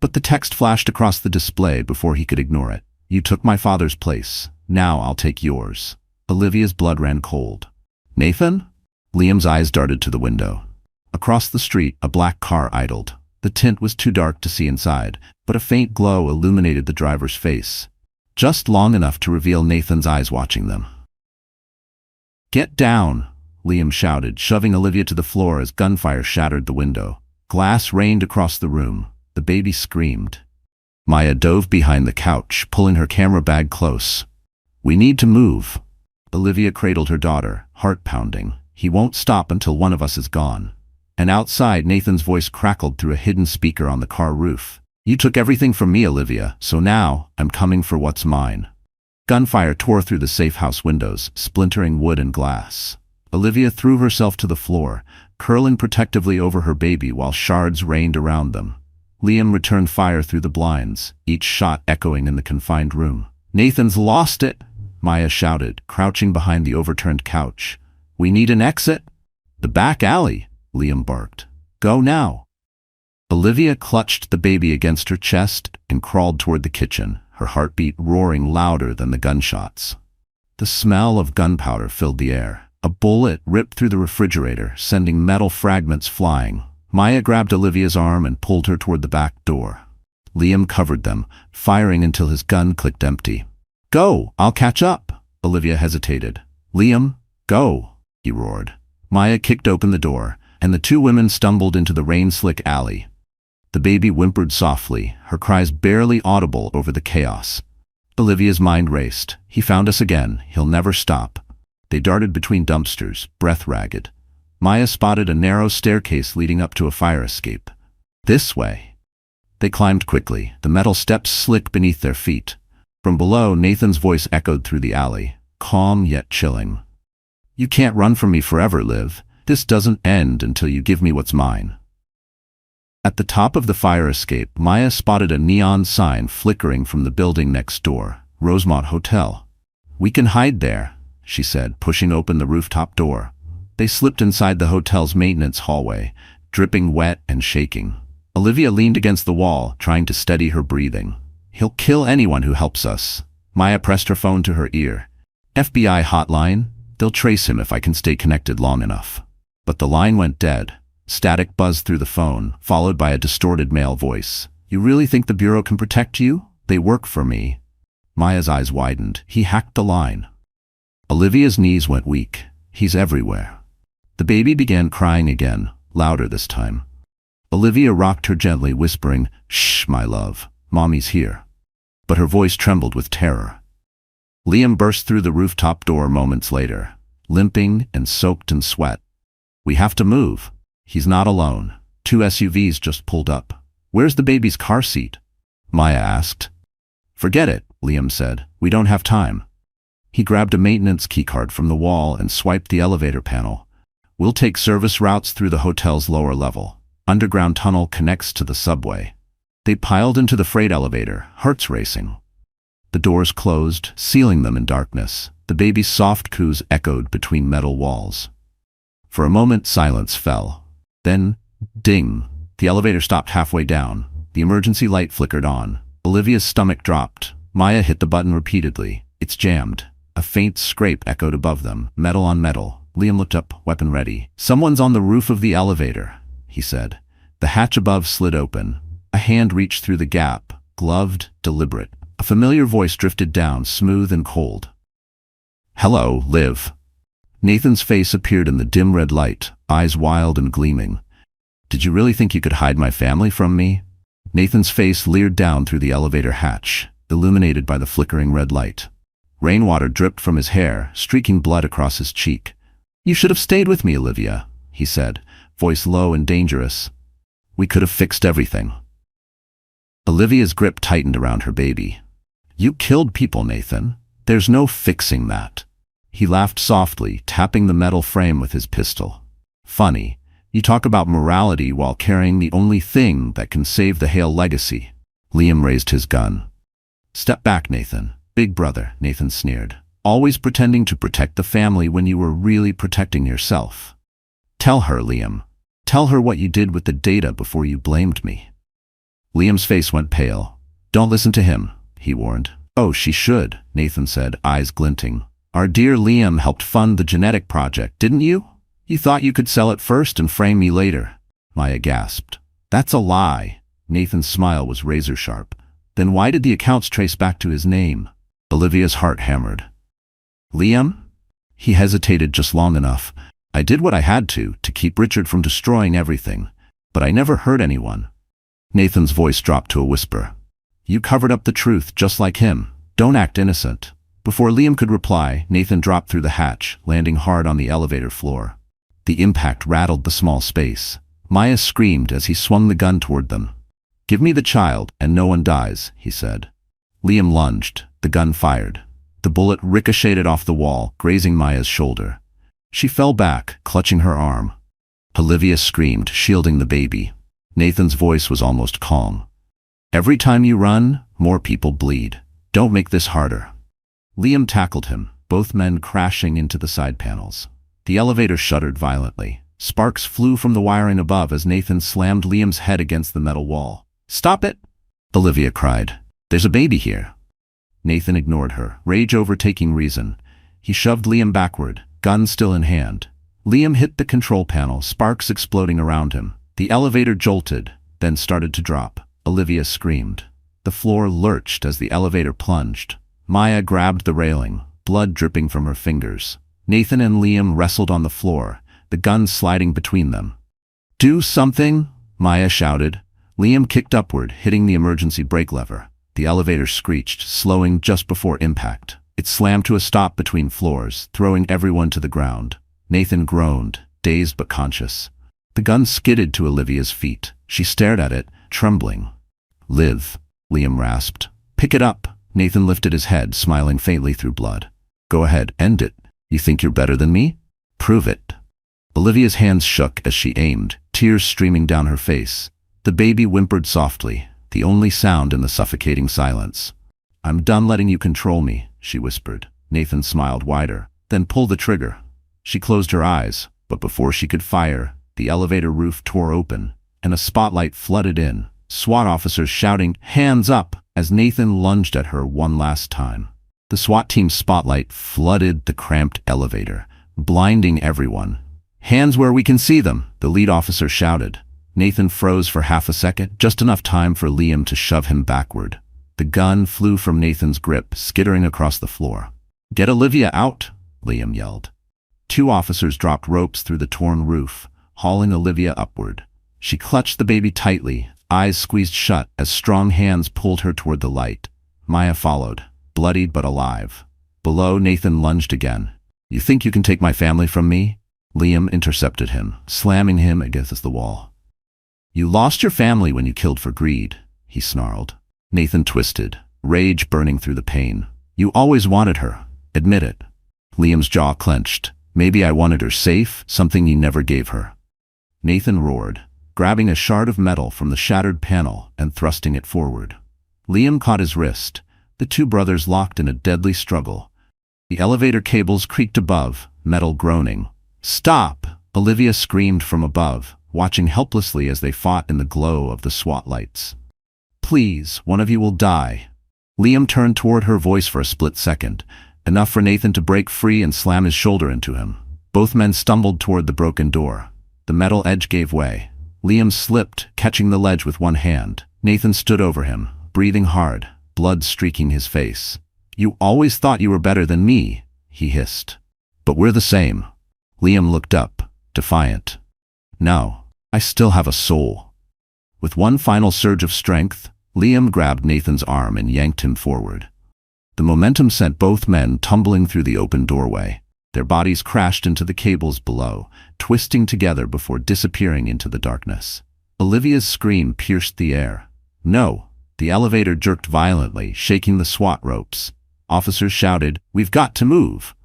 But the text flashed across the display before he could ignore it. "You took my father's place. Now I'll take yours." Olivia's blood ran cold. "Nathan?" Liam's eyes darted to the window. Across the street, a black car idled. The tint was too dark to see inside, but a faint glow illuminated the driver's face. Just long enough to reveal Nathan's eyes watching them. "Get down!" Liam shouted, shoving Olivia to the floor as gunfire shattered the window. Glass rained across the room. The baby screamed. Maya dove behind the couch, pulling her camera bag close. "We need to move." Olivia cradled her daughter, heart pounding. "He won't stop until one of us is gone." And outside, Nathan's voice crackled through a hidden speaker on the car roof. "You took everything from me, Olivia, so now I'm coming for what's mine." Gunfire tore through the safe house windows, splintering wood and glass. Olivia threw herself to the floor, curling protectively over her baby while shards rained around them. Liam returned fire through the blinds, each shot echoing in the confined room. "Nathan's lost it!" Maya shouted, crouching behind the overturned couch. "We need an exit." "The back alley," Liam barked. "Go now." Olivia clutched the baby against her chest and crawled toward the kitchen, her heartbeat roaring louder than the gunshots. The smell of gunpowder filled the air. A bullet ripped through the refrigerator, sending metal fragments flying. Maya grabbed Olivia's arm and pulled her toward the back door. Liam covered them, firing until his gun clicked empty. "Go! I'll catch up!" Olivia hesitated. "Liam, go!" he roared. Maya kicked open the door, and the two women stumbled into the rain-slick alley. The baby whimpered softly, her cries barely audible over the chaos. Olivia's mind raced. He found us again. He'll never stop. They darted between dumpsters, breath ragged. Maya spotted a narrow staircase leading up to a fire escape. "This way." They climbed quickly, the metal steps slick beneath their feet. From below, Nathan's voice echoed through the alley, calm yet chilling. "You can't run from me forever, Liv. This doesn't end until you give me what's mine." At the top of the fire escape, Maya spotted a neon sign flickering from the building next door, Rosemont Hotel. "We can hide there," she said, pushing open the rooftop door. They slipped inside the hotel's maintenance hallway, dripping wet and shaking. Olivia leaned against the wall, trying to steady her breathing. "He'll kill anyone who helps us." Maya pressed her phone to her ear. "FBI hotline? They'll trace him if I can stay connected long enough." But the line went dead. Static buzzed through the phone, followed by a distorted male voice. "You really think the Bureau can protect you? They work for me." Maya's eyes widened. He hacked the line. Olivia's knees went weak. "He's everywhere." The baby began crying again, louder this time. Olivia rocked her gently, whispering, "Shh, my love, Mommy's here." But her voice trembled with terror. Liam burst through the rooftop door moments later, limping and soaked in sweat. "We have to move." "He's not alone. 2 SUVs just pulled up." "Where's the baby's car seat?" Maya asked. "Forget it," Liam said. "We don't have time." He grabbed a maintenance keycard from the wall and swiped the elevator panel. "We'll take service routes through the hotel's lower level. Underground tunnel connects to the subway." They piled into the freight elevator, hearts racing. The doors closed, sealing them in darkness. The baby's soft coos echoed between metal walls. For a moment, silence fell. Then, ding, the elevator stopped halfway down. The emergency light flickered on. Olivia's stomach dropped. Maya hit the button repeatedly. "It's jammed." A faint scrape echoed above them, metal on metal. Liam looked up, weapon ready. "Someone's on the roof of the elevator," he said. The hatch above slid open. A hand reached through the gap, gloved, deliberate. A familiar voice drifted down, smooth and cold. "Hello, Liv." Nathan's face appeared in the dim red light, eyes wild and gleaming. "Did you really think you could hide my family from me?" Nathan's face leered down through the elevator hatch, illuminated by the flickering red light. Rainwater dripped from his hair, streaking blood across his cheek. "You should have stayed with me, Olivia," he said, voice low and dangerous. "We could have fixed everything." Olivia's grip tightened around her baby. "You killed people, Nathan. There's no fixing that." He laughed softly, tapping the metal frame with his pistol. "Funny, you talk about morality while carrying the only thing that can save the Hale legacy." Liam raised his gun. "Step back, Nathan. Big brother," Nathan sneered. "Always pretending to protect the family when you were really protecting yourself." "Tell her, Liam. Tell her what you did with the data before you blamed me." Liam's face went pale. "Don't listen to him," he warned. "Oh, she should," Nathan said, eyes glinting. "Our dear Liam helped fund the genetic project, didn't you? You thought you could sell it first and frame me later." Maya gasped. "That's a lie." Nathan's smile was razor sharp. "Then why did the accounts trace back to his name?" Olivia's heart hammered. "Liam?" He hesitated just long enough. "I did what I had to keep Richard from destroying everything. But I never hurt anyone." Nathan's voice dropped to a whisper. "You covered up the truth just like him. Don't act innocent." Before Liam could reply, Nathan dropped through the hatch, landing hard on the elevator floor. The impact rattled the small space. Maya screamed as he swung the gun toward them. "Give me the child, and no one dies," he said. Liam lunged. The gun fired. The bullet ricocheted off the wall, grazing Maya's shoulder. She fell back, clutching her arm. Olivia screamed, shielding the baby. Nathan's voice was almost calm. "Every time you run, more people bleed. Don't make this harder." Liam tackled him, both men crashing into the side panels. The elevator shuddered violently. Sparks flew from the wiring above as Nathan slammed Liam's head against the metal wall. "Stop it!" Olivia cried. "There's a baby here." Nathan ignored her, rage overtaking reason. He shoved Liam backward, gun still in hand. Liam hit the control panel, sparks exploding around him. The elevator jolted, then started to drop. Olivia screamed. The floor lurched as the elevator plunged. Maya grabbed the railing, blood dripping from her fingers. Nathan and Liam wrestled on the floor, the gun sliding between them. "Do something!" Maya shouted. Liam kicked upward, hitting the emergency brake lever. The elevator screeched, slowing just before impact. It slammed to a stop between floors, throwing everyone to the ground. Nathan groaned, dazed but conscious. The gun skidded to Olivia's feet. She stared at it, trembling. "Liv," Liam rasped. "Pick it up." Nathan lifted his head, smiling faintly through blood. "Go ahead, end it. You think you're better than me? Prove it." Olivia's hands shook as she aimed, tears streaming down her face. The baby whimpered softly, the only sound in the suffocating silence. "I'm done letting you control me," she whispered. Nathan smiled wider. "Then pull the trigger." She closed her eyes, but before she could fire, the elevator roof tore open, and a spotlight flooded in, SWAT officers shouting, "Hands up!" as Nathan lunged at her one last time. The SWAT team's spotlight flooded the cramped elevator, blinding everyone. "Hands where we can see them," the lead officer shouted. Nathan froze for half a second, just enough time for Liam to shove him backward. The gun flew from Nathan's grip, skittering across the floor. "Get Olivia out!" Liam yelled. 2 officers dropped ropes through the torn roof, hauling Olivia upward. She clutched the baby tightly, eyes squeezed shut as strong hands pulled her toward the light. Maya followed, bloodied but alive. Below, Nathan lunged again. "You think you can take my family from me?" Liam intercepted him, slamming him against the wall. "You lost your family when you killed for greed," he snarled. Nathan twisted, rage burning through the pain. "You always wanted her. Admit it." Liam's jaw clenched. "Maybe I wanted her safe, something you never gave her." Nathan roared, grabbing a shard of metal from the shattered panel and thrusting it forward. Liam caught his wrist. The 2 brothers locked in a deadly struggle. The elevator cables creaked above, metal groaning. "Stop!" Olivia screamed from above, watching helplessly as they fought in the glow of the SWAT lights. "Please, one of you will die." Liam turned toward her, voice for a split second, enough for Nathan to break free and slam his shoulder into him. Both men stumbled toward the broken door. The metal edge gave way. Liam slipped, catching the ledge with one hand. Nathan stood over him, breathing hard, blood streaking his face. "You always thought you were better than me," he hissed. "But we're the same." Liam looked up, defiant. "No, I still have a soul." With one final surge of strength, Liam grabbed Nathan's arm and yanked him forward. The momentum sent both men tumbling through the open doorway. Their bodies crashed into the cables below, twisting together before disappearing into the darkness. Olivia's scream pierced the air. "No!" The elevator jerked violently, shaking the SWAT ropes. Officers shouted, "We've got to move!"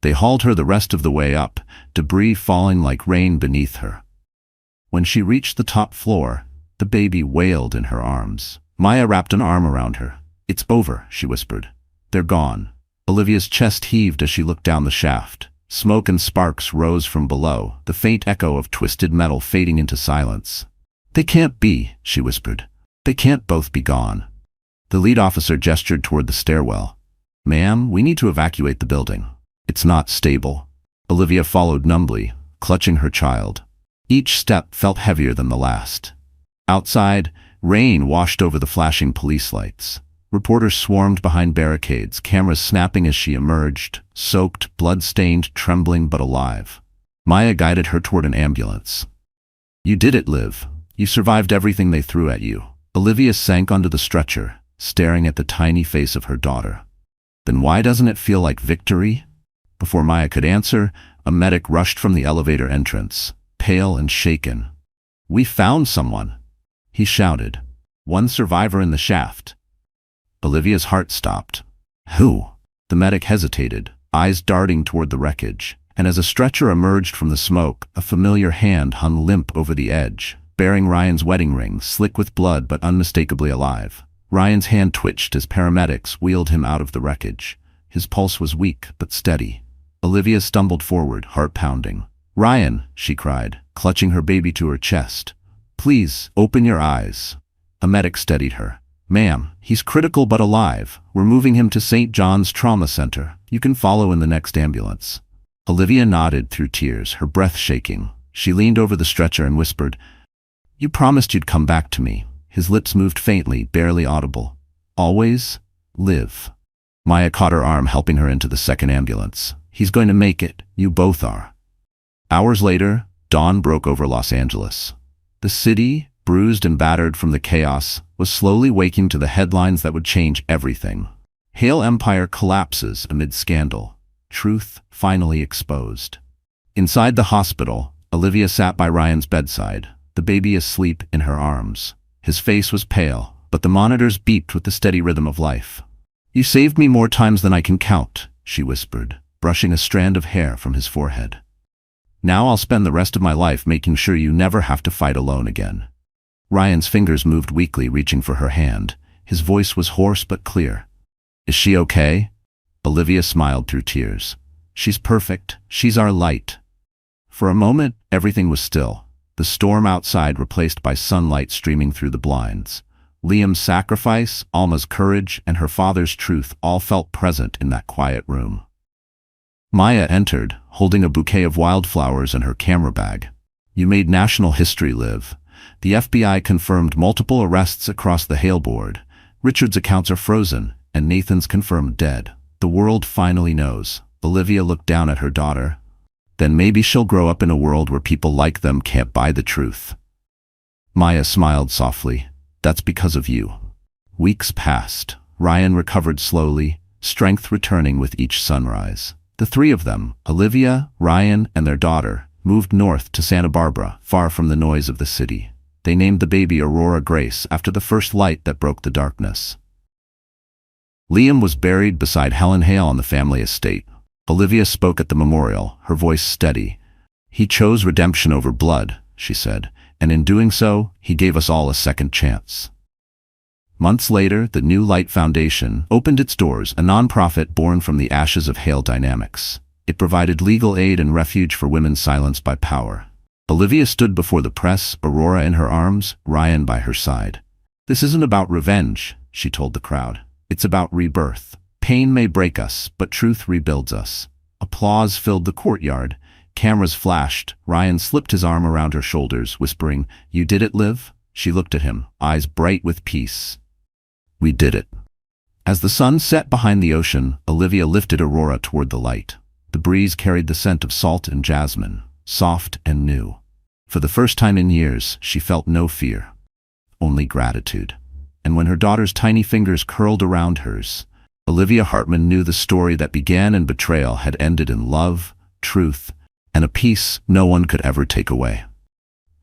They hauled her the rest of the way up, debris falling like rain beneath her. When she reached the top floor, the baby wailed in her arms. Maya wrapped an arm around her. "It's over," she whispered. "They're gone." Olivia's chest heaved as she looked down the shaft. Smoke and sparks rose from below, the faint echo of twisted metal fading into silence. "They can't be," she whispered. "They can't both be gone." The lead officer gestured toward the stairwell. "Ma'am, we need to evacuate the building. It's not stable." Olivia followed numbly, clutching her child. Each step felt heavier than the last. Outside, rain washed over the flashing police lights. Reporters swarmed behind barricades, cameras snapping as she emerged, soaked, blood-stained, trembling but alive. Maya guided her toward an ambulance. "You did it, Liv. You survived everything they threw at you." Olivia sank onto the stretcher, staring at the tiny face of her daughter. "Then why doesn't it feel like victory?" Before Maya could answer, a medic rushed from the elevator entrance, pale and shaken. "We found someone," he shouted. "One survivor in the shaft." Olivia's heart stopped. "Who?" The medic hesitated, eyes darting toward the wreckage, and as a stretcher emerged from the smoke, a familiar hand hung limp over the edge, bearing Ryan's wedding ring, slick with blood but unmistakably alive. Ryan's hand twitched as paramedics wheeled him out of the wreckage. His pulse was weak but steady. Olivia stumbled forward, heart pounding. "Ryan," she cried, clutching her baby to her chest. "Please, open your eyes." A medic steadied her. "Ma'am, he's critical but alive. We're moving him to St. John's Trauma Center." You can follow in the next ambulance." Olivia nodded through tears, her breath shaking. She leaned over the stretcher and whispered, "You promised you'd come back to me." His lips moved faintly, barely audible. "Always live." Maya caught her arm, helping her into the second ambulance. "He's going to make it. You both are." Hours later, dawn broke over Los Angeles. The city, bruised and battered from the chaos, was slowly waking to the headlines that would change everything. Hale Empire collapses amid scandal. Truth finally exposed. Inside the hospital, Olivia sat by Ryan's bedside, the baby asleep in her arms. His face was pale, but the monitors beeped with the steady rhythm of life. "You saved me more times than I can count," she whispered, brushing a strand of hair from his forehead. "Now I'll spend the rest of my life making sure you never have to fight alone again." Ryan's fingers moved weakly, reaching for her hand. His voice was hoarse but clear. "Is she okay?" Olivia smiled through tears. "She's perfect. She's our light." For a moment, everything was still. The storm outside replaced by sunlight streaming through the blinds. Liam's sacrifice, Alma's courage, and her father's truth all felt present in that quiet room. Maya entered, holding a bouquet of wildflowers and her camera bag. "You made national history, Liv. The FBI confirmed multiple arrests across the Hale board. Richard's accounts are frozen, and Nathan's confirmed dead. The world finally knows." Olivia looked down at her daughter. "Then maybe she'll grow up in a world where people like them can't buy the truth." Maya smiled softly. "That's because of you." Weeks passed. Ryan recovered slowly, strength returning with each sunrise. The three of them, Olivia, Ryan, and their daughter, moved north to Santa Barbara, far from the noise of the city. They named the baby Aurora Grace after the first light that broke the darkness. Liam was buried beside Helen Hale on the family estate. Olivia spoke at the memorial, her voice steady. "He chose redemption over blood," she said, "and in doing so, he gave us all a second chance." Months later, the New Light Foundation opened its doors, a nonprofit born from the ashes of Hale Dynamics. It provided legal aid and refuge for women silenced by power. Olivia stood before the press, Aurora in her arms, Ryan by her side. "This isn't about revenge," she told the crowd. "It's about rebirth. Pain may break us, but truth rebuilds us." Applause filled the courtyard. Cameras flashed. Ryan slipped his arm around her shoulders, whispering, "You did it, Liv?" She looked at him, eyes bright with peace. "We did it." As the sun set behind the ocean, Olivia lifted Aurora toward the light. The breeze carried the scent of salt and jasmine, soft and new. For the first time in years, she felt no fear, only gratitude. And when her daughter's tiny fingers curled around hers, Olivia Hartman knew the story that began in betrayal had ended in love, truth, and a peace no one could ever take away.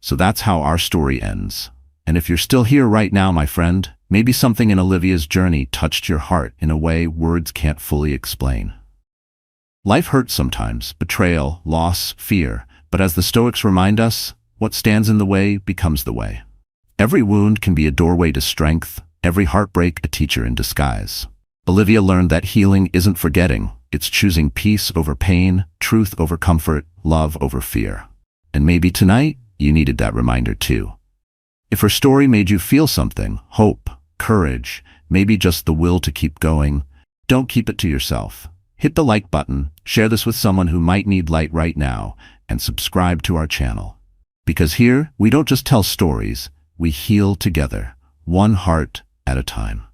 So that's how our story ends. And if you're still here right now, my friend, maybe something in Olivia's journey touched your heart in a way words can't fully explain. Life hurts sometimes, betrayal, loss, fear, but as the Stoics remind us, what stands in the way becomes the way. Every wound can be a doorway to strength, every heartbreak a teacher in disguise. Olivia learned that healing isn't forgetting, it's choosing peace over pain, truth over comfort, love over fear. And maybe tonight, you needed that reminder too. If her story made you feel something, hope, courage, maybe just the will to keep going, don't keep it to yourself. Hit the like button, share this with someone who might need light right now, and subscribe to our channel. Because here, we don't just tell stories, we heal together, one heart at a time.